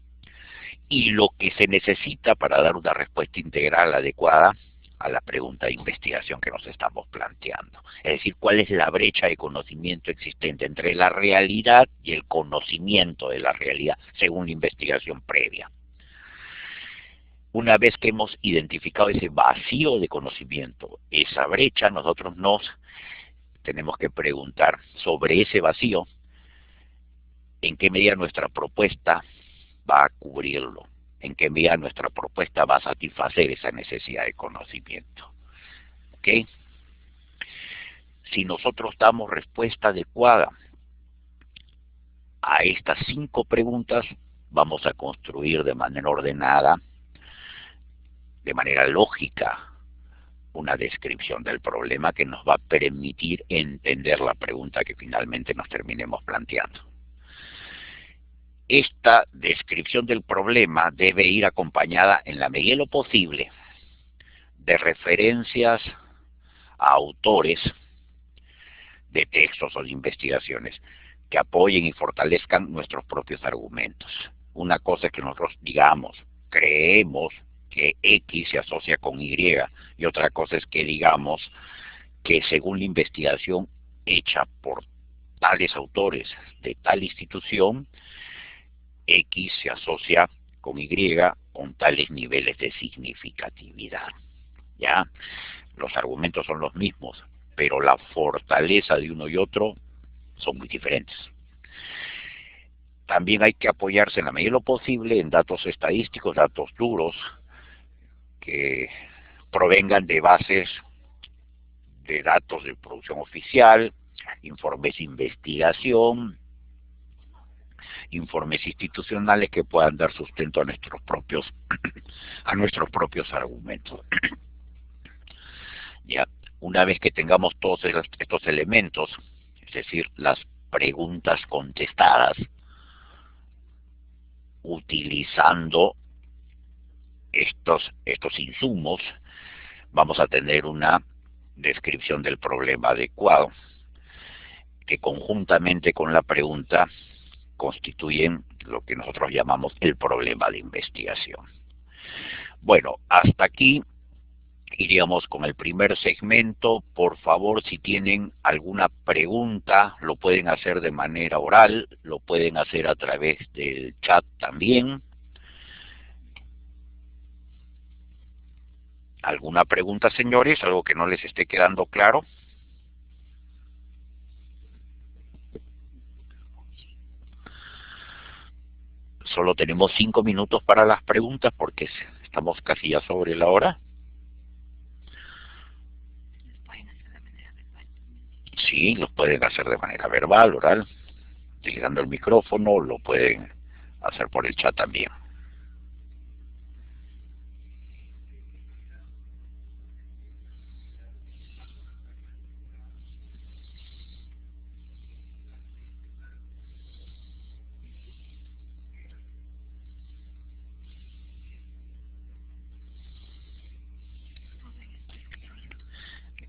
y lo que se necesita para dar una respuesta integral adecuada a la pregunta de investigación que nos estamos planteando? Es decir, ¿cuál es la brecha de conocimiento existente entre la realidad y el conocimiento de la realidad según la investigación previa? Una vez que hemos identificado ese vacío de conocimiento, esa brecha, nosotros nos tenemos que preguntar sobre ese vacío, en qué medida nuestra propuesta va a cubrirlo, en qué medida nuestra propuesta va a satisfacer esa necesidad de conocimiento. ¿Ok? Si nosotros damos respuesta adecuada a estas 5 preguntas, vamos a construir de manera ordenada, de manera lógica, una descripción del problema que nos va a permitir entender la pregunta que finalmente nos terminemos planteando. Esta descripción del problema debe ir acompañada, en la medida de lo posible, de referencias a autores de textos o de investigaciones que apoyen y fortalezcan nuestros propios argumentos. Una cosa es que nosotros digamos, creemos que X se asocia con Y, y otra cosa es que digamos que según la investigación hecha por tales autores de tal institución, X se asocia con Y con tales niveles de significatividad. ¿Ya? Los argumentos son los mismos, pero la fortaleza de uno y otro son muy diferentes. También hay que apoyarse en la medida de lo posible en datos estadísticos, datos duros, que provengan de bases de datos de producción oficial, informes de investigación, informes institucionales que puedan dar sustento a nuestros propios argumentos. Ya, una vez que tengamos todos estos elementos, es decir, las preguntas contestadas, utilizando estos insumos, vamos a tener una descripción del problema adecuado, que conjuntamente con la pregunta constituyen lo que nosotros llamamos el problema de investigación. Bueno, hasta aquí iríamos con el primer segmento. Por favor, si tienen alguna pregunta, lo pueden hacer de manera oral, lo pueden hacer a través del chat también. ¿Alguna pregunta, señores? ¿Algo que no les esté quedando claro? Solo tenemos 5 minutos para las preguntas porque estamos casi ya sobre la hora. Sí, los pueden hacer de manera verbal, oral, utilizando el micrófono, lo pueden hacer por el chat también.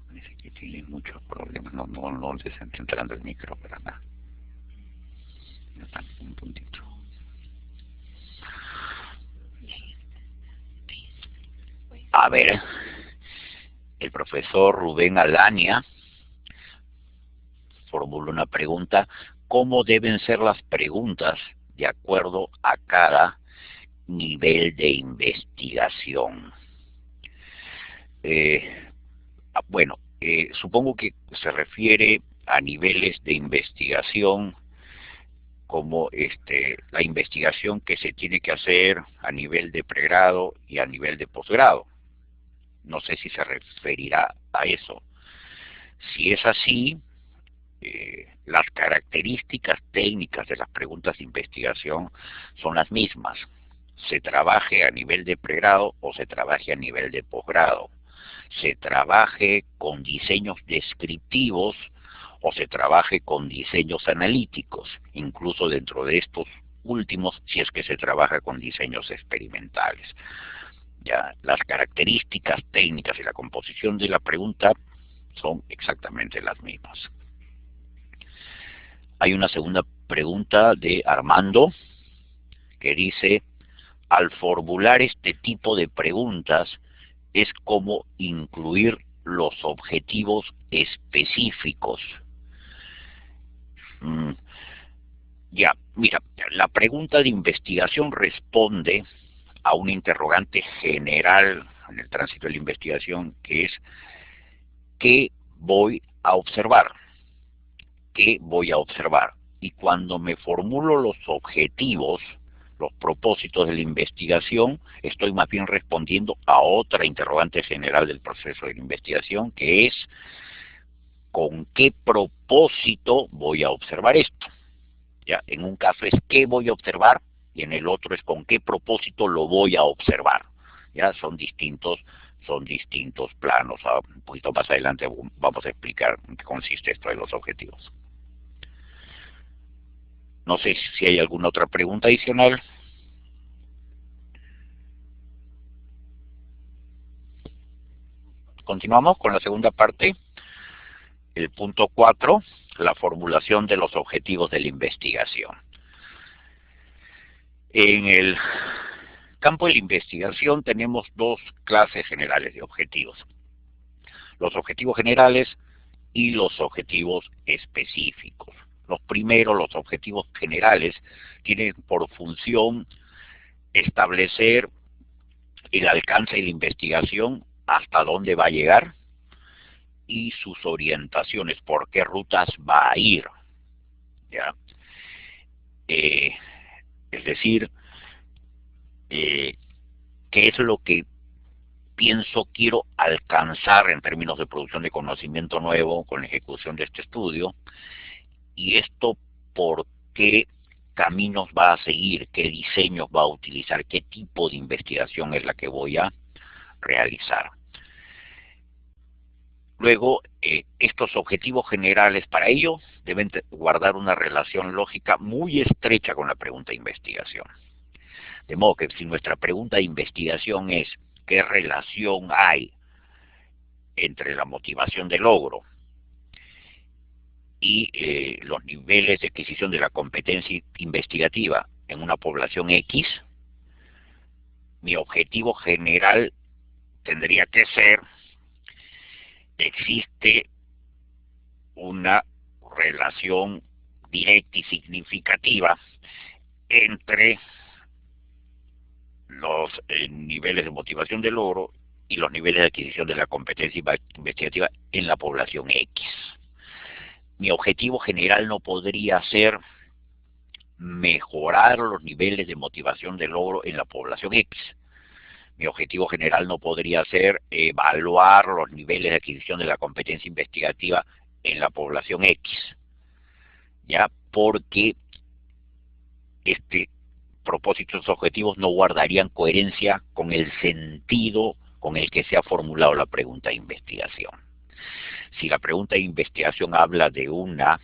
Parece que tienen muchos problemas, no les está entrando el micro para nada. Un puntito. A ver, el profesor Rubén Alania formula una pregunta: ¿cómo deben ser las preguntas de acuerdo a cada nivel de investigación? Bueno, supongo que se refiere a niveles de investigación como la investigación que se tiene que hacer a nivel de pregrado y a nivel de posgrado. No sé si se referirá a eso. Si es así, las características técnicas de las preguntas de investigación son las mismas. Se trabaje a nivel de pregrado o se trabaje a nivel de posgrado. Se trabaje con diseños descriptivos o se trabaje con diseños analíticos, incluso dentro de estos últimos, si es que se trabaja con diseños experimentales. Ya, las características técnicas y la composición de la pregunta son exactamente las mismas. Hay una segunda pregunta de Armando que dice: al formular este tipo de preguntas, es como incluir los objetivos específicos. Ya, mira, la pregunta de investigación responde a un interrogante general en el tránsito de la investigación, que es: ¿qué voy a observar? ¿Qué voy a observar? Y cuando me formulo los objetivos, los propósitos de la investigación, estoy más bien respondiendo a otra interrogante general del proceso de la investigación, que es: ¿con qué propósito voy a observar esto? Ya, en un caso es qué voy a observar y en el otro es con qué propósito lo voy a observar. Ya, son distintos planos. Un poquito más adelante vamos a explicar en qué consiste esto de los objetivos. No sé si hay alguna otra pregunta adicional. Continuamos con la segunda parte. El punto 4, la formulación de los objetivos de la investigación. En el campo de la investigación tenemos dos clases generales de objetivos: los objetivos generales y los objetivos específicos. Los primeros, los objetivos generales, tienen por función establecer el alcance de la investigación, hasta dónde va a llegar, y sus orientaciones, por qué rutas va a ir. ¿Ya? Es decir, qué es lo que quiero alcanzar en términos de producción de conocimiento nuevo con la ejecución de este estudio, y esto por qué caminos va a seguir, qué diseños va a utilizar, qué tipo de investigación es la que voy a realizar. Luego, estos objetivos generales para ello deben guardar una relación lógica muy estrecha con la pregunta de investigación. De modo que si nuestra pregunta de investigación es ¿qué relación hay entre la motivación de logro y los niveles de adquisición de la competencia investigativa en una población X? Mi objetivo general tendría que ser: existe una relación directa y significativa entre los niveles de motivación de logro y los niveles de adquisición de la competencia investigativa en la población X. Mi objetivo general no podría ser mejorar los niveles de motivación de logro en la población X. Mi objetivo general no podría ser evaluar los niveles de adquisición de la competencia investigativa en la población X, ya, porque propósitos objetivos no guardarían coherencia con el sentido con el que se ha formulado la pregunta de investigación. Si la pregunta de investigación habla de una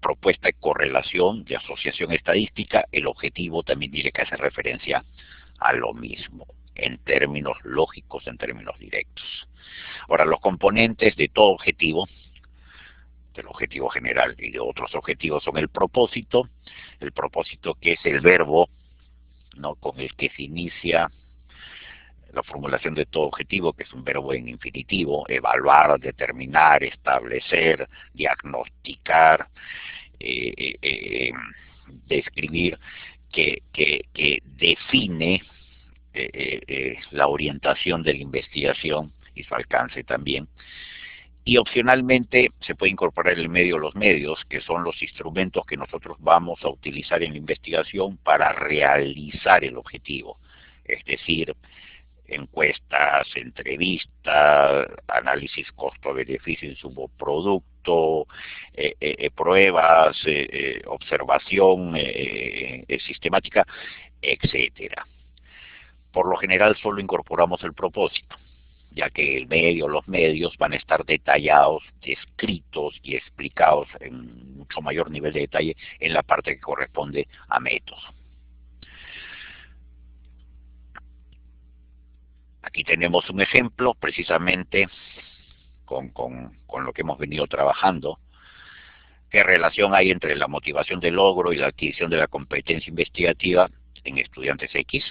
propuesta de correlación, de asociación estadística, el objetivo también tiene que hacer referencia a lo mismo, en términos lógicos, en términos directos. Ahora, los componentes de todo objetivo, del objetivo general y de otros objetivos, son el propósito que es el verbo, ¿no?, con el que se inicia la formulación de todo objetivo, que es un verbo en infinitivo: evaluar, determinar, establecer, diagnosticar, describir, que define la orientación de la investigación y su alcance también. Y opcionalmente se puede incorporar en el medio los medios, que son los instrumentos que nosotros vamos a utilizar en la investigación para realizar el objetivo. Es decir, encuestas, entrevistas, análisis costo-beneficio en su producto, pruebas, observación sistemática, etcétera. Por lo general solo incorporamos el propósito, ya que los medios van a estar detallados, descritos y explicados en mucho mayor nivel de detalle en la parte que corresponde a métodos. Aquí tenemos un ejemplo precisamente con lo que hemos venido trabajando. ¿Qué relación hay entre la motivación de logro y la adquisición de la competencia investigativa en estudiantes X?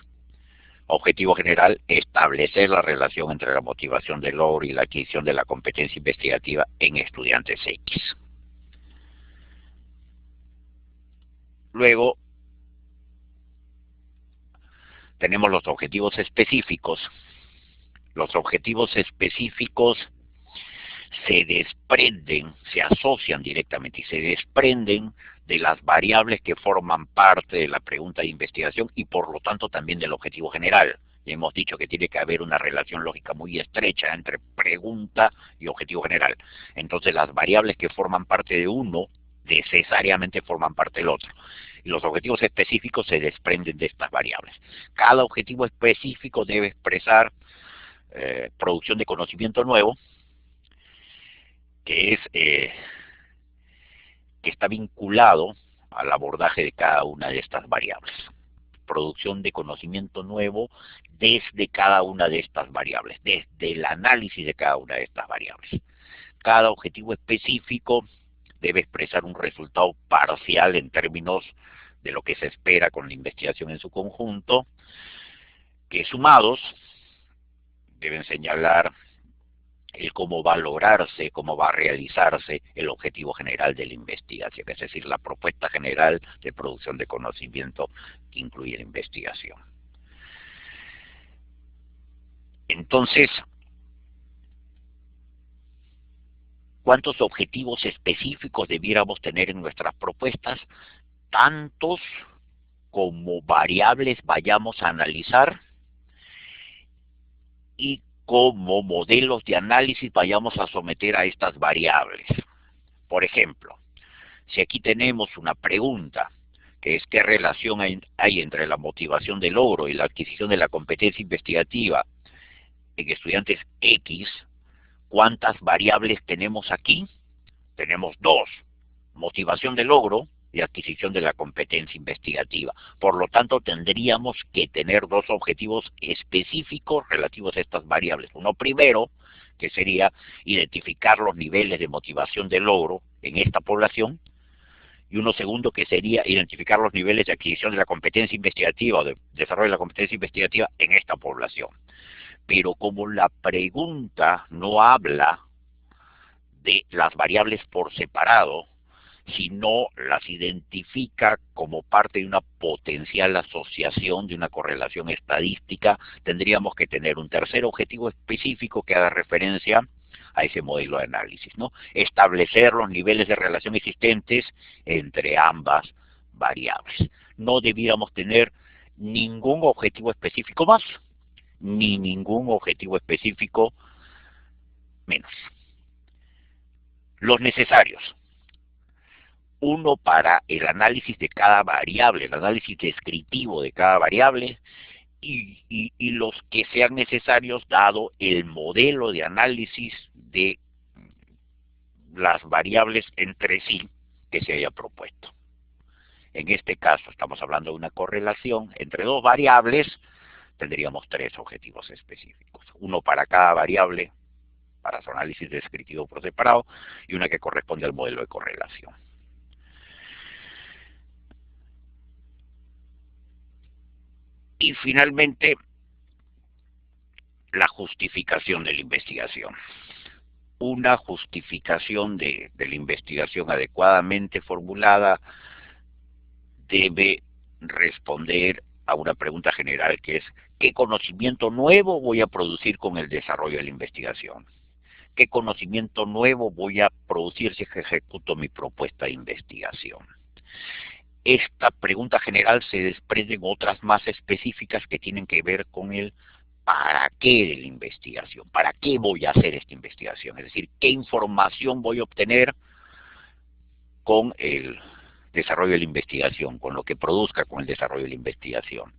Objetivo general: establecer la relación entre la motivación de logro y la adquisición de la competencia investigativa en estudiantes X. Luego tenemos los objetivos específicos. Los objetivos específicos se desprenden, se asocian directamente y se desprenden de las variables que forman parte de la pregunta de investigación y por lo tanto también del objetivo general. Ya hemos dicho que tiene que haber una relación lógica muy estrecha entre pregunta y objetivo general. Entonces las variables que forman parte de uno necesariamente forman parte del otro. Y los objetivos específicos se desprenden de estas variables. Cada objetivo específico debe expresar producción de conocimiento nuevo, que está vinculado al abordaje de cada una de estas variables. Producción de conocimiento nuevo desde cada una de estas variables, desde el análisis de cada una de estas variables. Cada objetivo específico debe expresar un resultado parcial en términos de lo que se espera con la investigación en su conjunto, que sumados deben señalar el cómo va a lograrse, cómo va a realizarse el objetivo general de la investigación, es decir, la propuesta general de producción de conocimiento que incluye la investigación. Entonces, ¿cuántos objetivos específicos debiéramos tener en nuestras propuestas? Tantos como variables vayamos a analizar y como modelos de análisis vayamos a someter a estas variables. Por ejemplo, si aquí tenemos una pregunta, que es ¿qué relación hay entre la motivación de logro y la adquisición de la competencia investigativa en estudiantes X? ¿Cuántas variables tenemos aquí? Tenemos dos: motivación de logro y adquisición de la competencia investigativa. Por lo tanto, tendríamos que tener dos objetivos específicos relativos a estas variables. Uno primero, que sería identificar los niveles de motivación de logro en esta población, y uno segundo, que sería identificar los niveles de adquisición de la competencia investigativa o de desarrollo de la competencia investigativa en esta población. Pero como la pregunta no habla de las variables por separado, sino las identifica como parte de una potencial asociación, de una correlación estadística, tendríamos que tener un tercer objetivo específico que haga referencia a ese modelo de análisis, ¿no? Establecer los niveles de relación existentes entre ambas variables. No debiéramos tener ningún objetivo específico más, ni ningún objetivo específico menos. Los necesarios. Uno para el análisis de cada variable, el análisis descriptivo de cada variable, y los que sean necesarios dado el modelo de análisis de las variables entre sí que se haya propuesto. En este caso estamos hablando de una correlación entre dos variables, tendríamos tres objetivos específicos. Uno para cada variable, para su análisis descriptivo por separado, y una que corresponde al modelo de correlación. Y finalmente, la justificación de la investigación. Una justificación de la investigación adecuadamente formulada debe responder a una pregunta general que es: ¿qué conocimiento nuevo voy a producir con el desarrollo de la investigación? ¿Qué conocimiento nuevo voy a producir si ejecuto mi propuesta de investigación? Esta pregunta general se desprenden otras más específicas que tienen que ver con el para qué de la investigación, para qué voy a hacer esta investigación, es decir, qué información voy a obtener con el desarrollo de la investigación, con lo que produzca con el desarrollo de la investigación.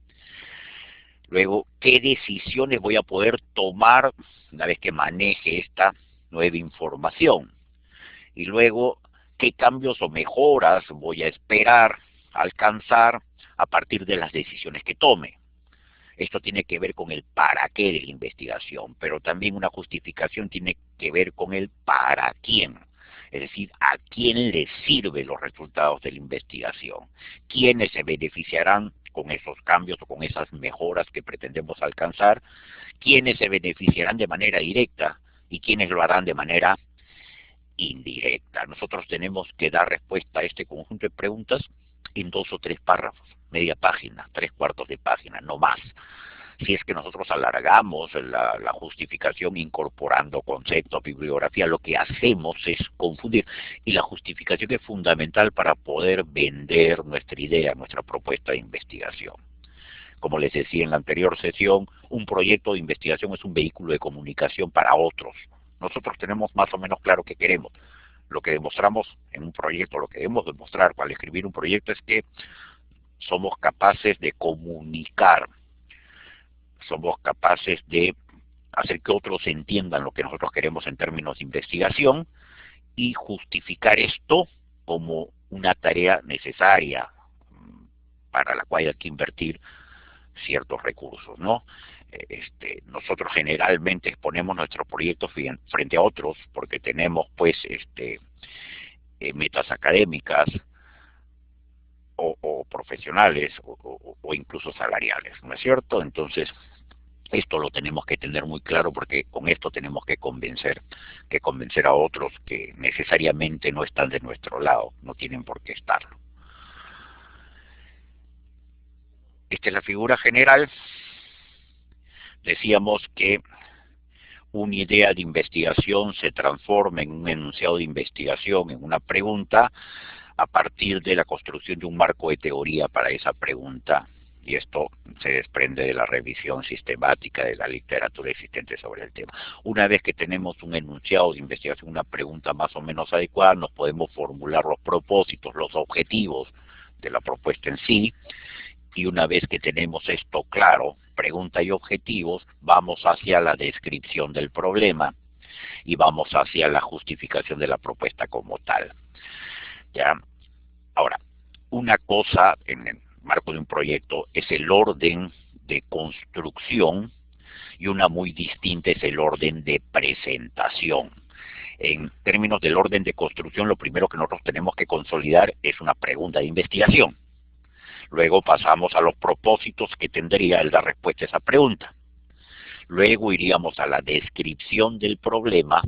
Luego, qué decisiones voy a poder tomar una vez que maneje esta nueva información. Y luego, qué cambios o mejoras voy a esperar alcanzar a partir de las decisiones que tome. Esto tiene que ver con el para qué de la investigación, pero también una justificación tiene que ver con el para quién. Es decir, a quién le sirven los resultados de la investigación, quiénes se beneficiarán con esos cambios o con esas mejoras que pretendemos alcanzar, quiénes se beneficiarán de manera directa y quiénes lo harán de manera indirecta. Nosotros tenemos que dar respuesta a este conjunto de preguntas en 2 o 3 párrafos, media página, 3/4 de página, no más. Si es que nosotros alargamos la justificación incorporando conceptos, bibliografía, lo que hacemos es confundir. Y la justificación es fundamental para poder vender nuestra idea, nuestra propuesta de investigación. Como les decía en la anterior sesión, un proyecto de investigación es un vehículo de comunicación para otros. Nosotros tenemos más o menos claro qué queremos. Lo que demostramos en un proyecto, lo que debemos demostrar al escribir un proyecto es que somos capaces de comunicar, somos capaces de hacer que otros entiendan lo que nosotros queremos en términos de investigación y justificar esto como una tarea necesaria para la cual hay que invertir ciertos recursos, ¿no? Nosotros generalmente exponemos nuestros proyectos frente a otros porque tenemos pues metas académicas o profesionales o incluso salariales, ¿no es cierto? Entonces esto lo tenemos que tener muy claro porque con esto tenemos que convencer a otros que necesariamente no están de nuestro lado, no tienen por qué estarlo. Esta es la figura general. Decíamos que una idea de investigación se transforma en un enunciado de investigación, en una pregunta, a partir de la construcción de un marco de teoría para esa pregunta. Y esto se desprende de la revisión sistemática de la literatura existente sobre el tema. Una vez que tenemos un enunciado de investigación, una pregunta más o menos adecuada, nos podemos formular los propósitos, los objetivos de la propuesta en sí. Y una vez que tenemos esto claro, pregunta y objetivos, vamos hacia la descripción del problema y vamos hacia la justificación de la propuesta como tal. ¿Ya? Ahora, una cosa en el marco de un proyecto es el orden de construcción y una muy distinta es el orden de presentación. En términos del orden de construcción, lo primero que nosotros tenemos que consolidar es una pregunta de investigación. Luego pasamos a los propósitos que tendría el dar respuesta a esa pregunta. Luego iríamos a la descripción del problema,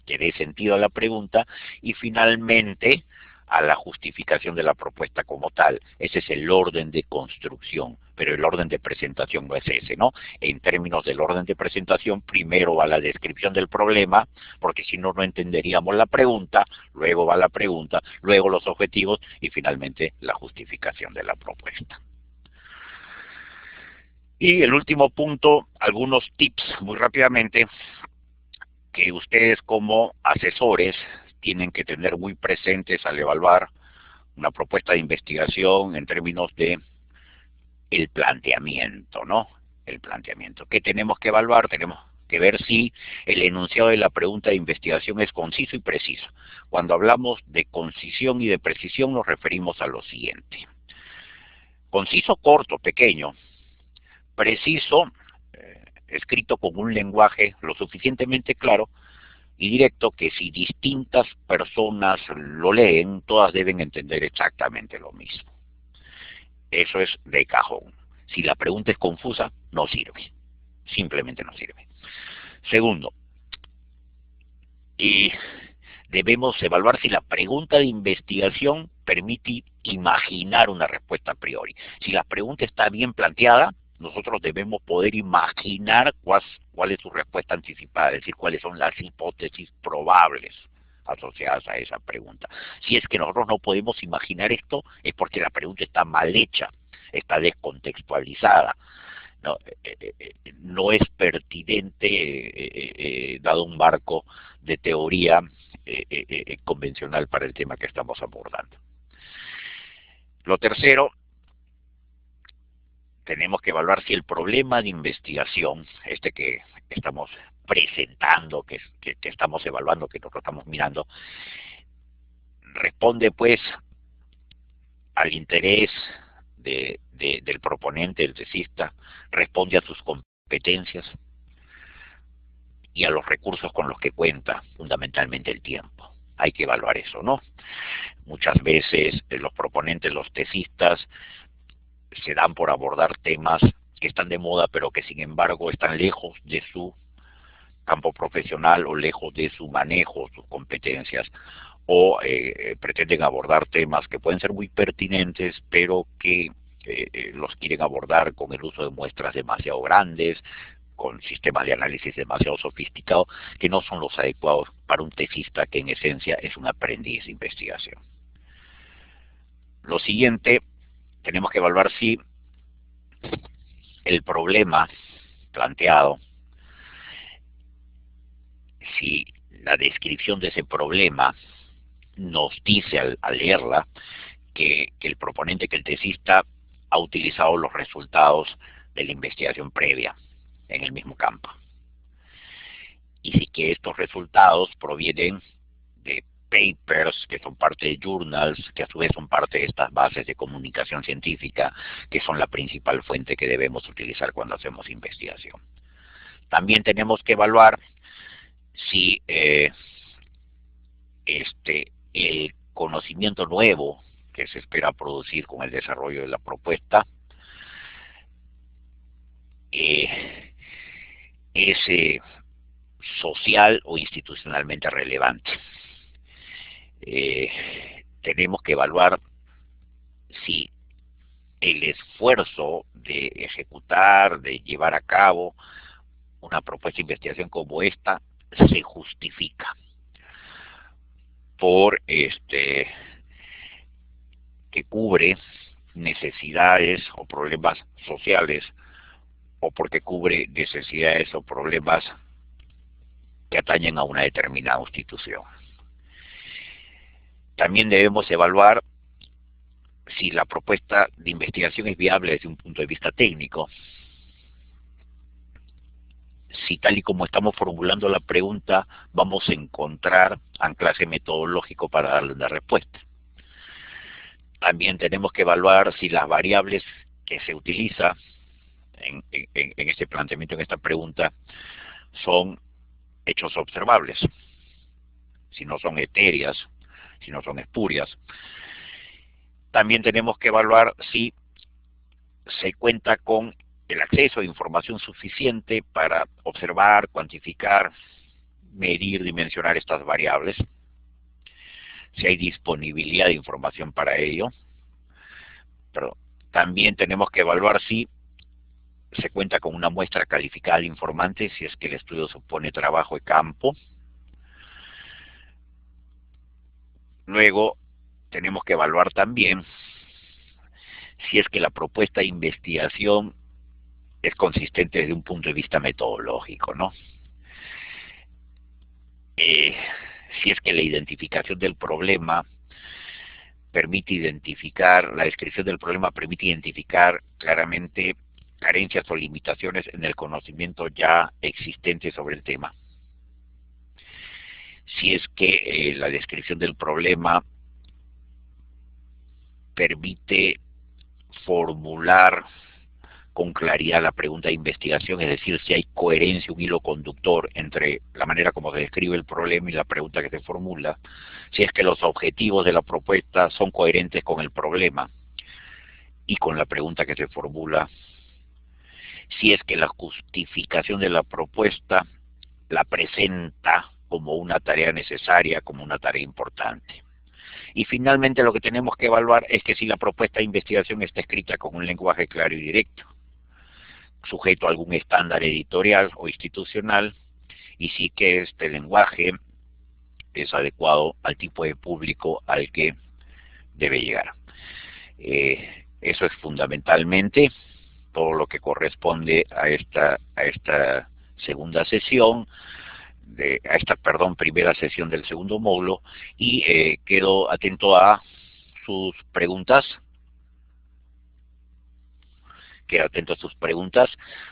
que dé sentido a la pregunta, y finalmente a la justificación de la propuesta como tal. Ese es el orden de construcción, pero el orden de presentación no es ese, ¿no? En términos del orden de presentación, primero va la descripción del problema, porque si no, no entenderíamos la pregunta, luego va la pregunta, luego los objetivos y finalmente la justificación de la propuesta. Y el último punto, algunos tips muy rápidamente que ustedes como asesores tienen que tener muy presentes al evaluar una propuesta de investigación en términos de el planteamiento, ¿no? El planteamiento. ¿Qué tenemos que evaluar? Tenemos que ver si el enunciado de la pregunta de investigación es conciso y preciso. Cuando hablamos de concisión y de precisión nos referimos a lo siguiente. Conciso, corto, pequeño. Preciso, escrito con un lenguaje lo suficientemente claro y directo que si distintas personas lo leen, todas deben entender exactamente lo mismo. Eso es de cajón. Si la pregunta es confusa, no sirve. Simplemente no sirve. Segundo, debemos evaluar si la pregunta de investigación permite imaginar una respuesta a priori. Si la pregunta está bien planteada, nosotros debemos poder imaginar cuál es su respuesta anticipada, es decir, cuáles son las hipótesis probables asociadas a esa pregunta. Si es que nosotros no podemos imaginar esto, es porque la pregunta está mal hecha, está descontextualizada. No es pertinente, dado un marco de teoría convencional para el tema que estamos abordando. Lo tercero, tenemos que evaluar si el problema de investigación, que estamos presentando, que estamos evaluando, que nosotros estamos mirando, responde pues al interés del proponente, del tesista, responde a sus competencias y a los recursos con los que cuenta, fundamentalmente el tiempo. Hay que evaluar eso, ¿no? Muchas veces los proponentes, los tesistas, se dan por abordar temas que están de moda, pero que sin embargo están lejos de su campo profesional o lejos de su manejo, sus competencias, o pretenden abordar temas que pueden ser muy pertinentes, pero que los quieren abordar con el uso de muestras demasiado grandes, con sistemas de análisis demasiado sofisticados, que no son los adecuados para un tesista que en esencia es un aprendiz de investigación. Lo siguiente, tenemos que evaluar si el problema planteado, si la descripción de ese problema nos dice al leerla que el proponente, que el tesista ha utilizado los resultados de la investigación previa en el mismo campo. Y si que estos resultados provienen de papers que son parte de journals, que a su vez son parte de estas bases de comunicación científica, que son la principal fuente que debemos utilizar cuando hacemos investigación. También tenemos que evaluar si el conocimiento nuevo que se espera producir con el desarrollo de la propuesta es social o institucionalmente relevante. Tenemos que evaluar si el esfuerzo de ejecutar, de llevar a cabo una propuesta de investigación como esta se justifica por que cubre necesidades o problemas sociales, o porque cubre necesidades o problemas que atañen a una determinada institución. También debemos evaluar si la propuesta de investigación es viable desde un punto de vista técnico, si tal y como estamos formulando la pregunta vamos a encontrar anclaje metodológico para darle una respuesta. También tenemos que evaluar si las variables que se utiliza en este planteamiento, en esta pregunta, son hechos observables, si no son etéreas, si no son espurias. También tenemos que evaluar si se cuenta con el acceso a información suficiente para observar, cuantificar, medir, dimensionar estas variables, si hay disponibilidad de información para ello. Pero también tenemos que evaluar si se cuenta con una muestra calificada de informantes, si es que el estudio supone trabajo de campo. Luego tenemos que evaluar también si es que la propuesta de investigación es consistente desde un punto de vista metodológico, ¿no? Si es que la identificación del problema permite identificar, la descripción del problema permite identificar claramente carencias o limitaciones en el conocimiento ya existente sobre el tema. Si es que la descripción del problema permite formular con claridad la pregunta de investigación, es decir, si hay coherencia, un hilo conductor entre la manera como se describe el problema y la pregunta que se formula, si es que los objetivos de la propuesta son coherentes con el problema y con la pregunta que se formula, si es que la justificación de la propuesta la presenta como una tarea necesaria, como una tarea importante. Y finalmente lo que tenemos que evaluar es que si la propuesta de investigación está escrita con un lenguaje claro y directo, sujeto a algún estándar editorial o institucional, y sí que este lenguaje es adecuado al tipo de público al que debe llegar. Eso es fundamentalmente todo lo que corresponde a esta segunda sesión, primera sesión del segundo módulo, y quedo atento a sus preguntas.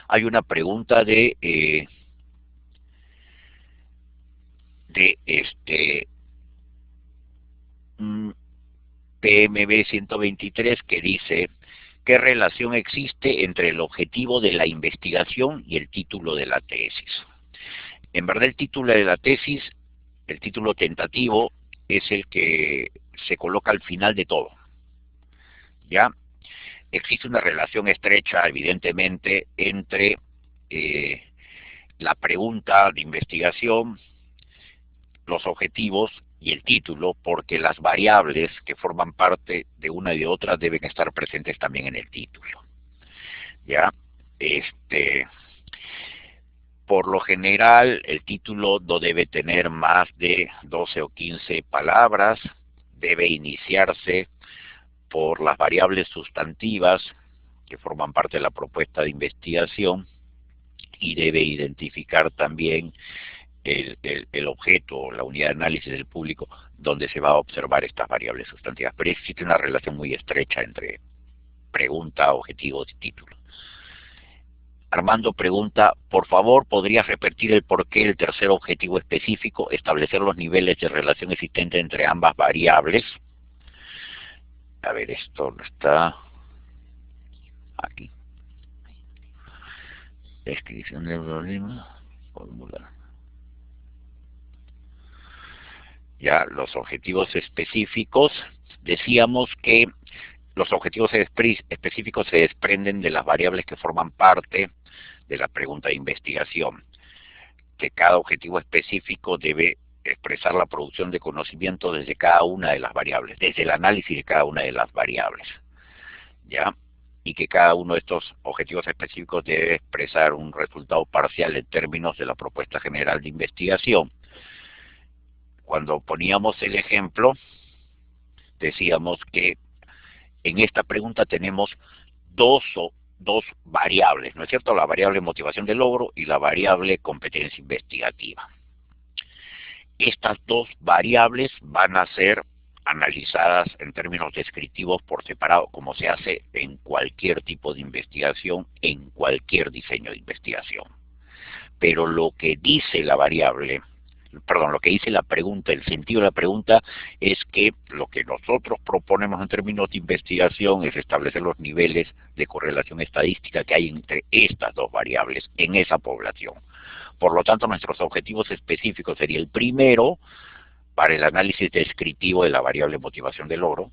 Hay una pregunta de PMB 123 que dice: ¿qué relación existe entre el objetivo de la investigación y el título de la tesis? En verdad, el título de la tesis, el título tentativo, es el que se coloca al final de todo, ¿ya? Existe una relación estrecha, evidentemente, entre la pregunta de investigación, los objetivos y el título, porque las variables que forman parte de una y de otra deben estar presentes también en el título, ¿ya? Por lo general, el título no debe tener más de 12 o 15 palabras, debe iniciarse por las variables sustantivas que forman parte de la propuesta de investigación y debe identificar también el objeto, la unidad de análisis del público donde se va a observar estas variables sustantivas. Pero existe una relación muy estrecha entre pregunta, objetivos y título. Armando pregunta: por favor, ¿podrías repetir el porqué del tercer objetivo específico, establecer los niveles de relación existente entre ambas variables? A ver, esto no está aquí. Descripción del problema, formular. Ya, los objetivos específicos, decíamos que los objetivos específicos se desprenden de las variables que forman parte de la pregunta de investigación, que cada objetivo específico debe expresar la producción de conocimiento desde cada una de las variables, desde el análisis de cada una de las variables, ¿ya? Y que cada uno de estos objetivos específicos debe expresar un resultado parcial en términos de la propuesta general de investigación. Cuando poníamos el ejemplo, decíamos que en esta pregunta tenemos dos variables, ¿no es cierto? La variable motivación de logro y la variable competencia investigativa. Estas dos variables van a ser analizadas en términos descriptivos por separado, como se hace en cualquier tipo de investigación, en cualquier diseño de investigación. Pero lo que dice la variable perdón, lo que dice la pregunta, el sentido de la pregunta es que lo que nosotros proponemos en términos de investigación es establecer los niveles de correlación estadística que hay entre estas dos variables en esa población. Por lo tanto, nuestros objetivos específicos sería el primero, para el análisis descriptivo de la variable motivación de logro,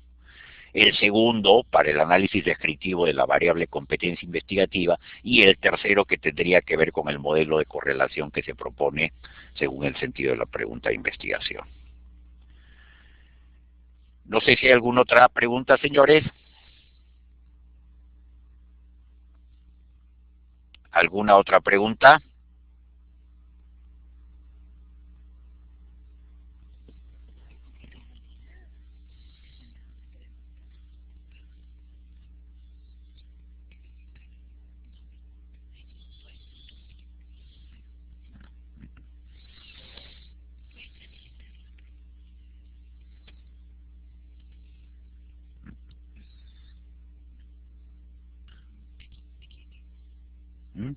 el segundo para el análisis descriptivo de la variable competencia investigativa y el tercero que tendría que ver con el modelo de correlación que se propone según el sentido de la pregunta de investigación. No sé si hay alguna otra pregunta, señores. ¿Alguna otra pregunta? ¿Mm?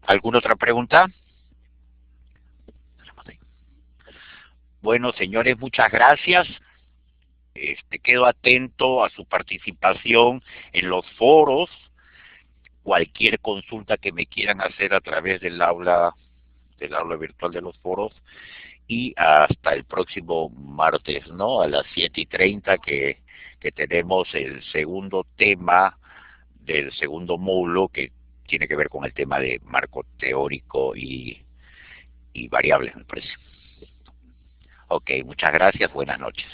¿Alguna otra pregunta? Bueno, señores, muchas gracias. Quedo atento a su participación en los foros, cualquier consulta que me quieran hacer a través del aula virtual de los foros, y hasta el próximo martes, ¿no? A las 7:30 que tenemos el segundo tema del segundo módulo que tiene que ver con el tema de marco teórico y variables, me parece. Ok, muchas gracias, buenas noches.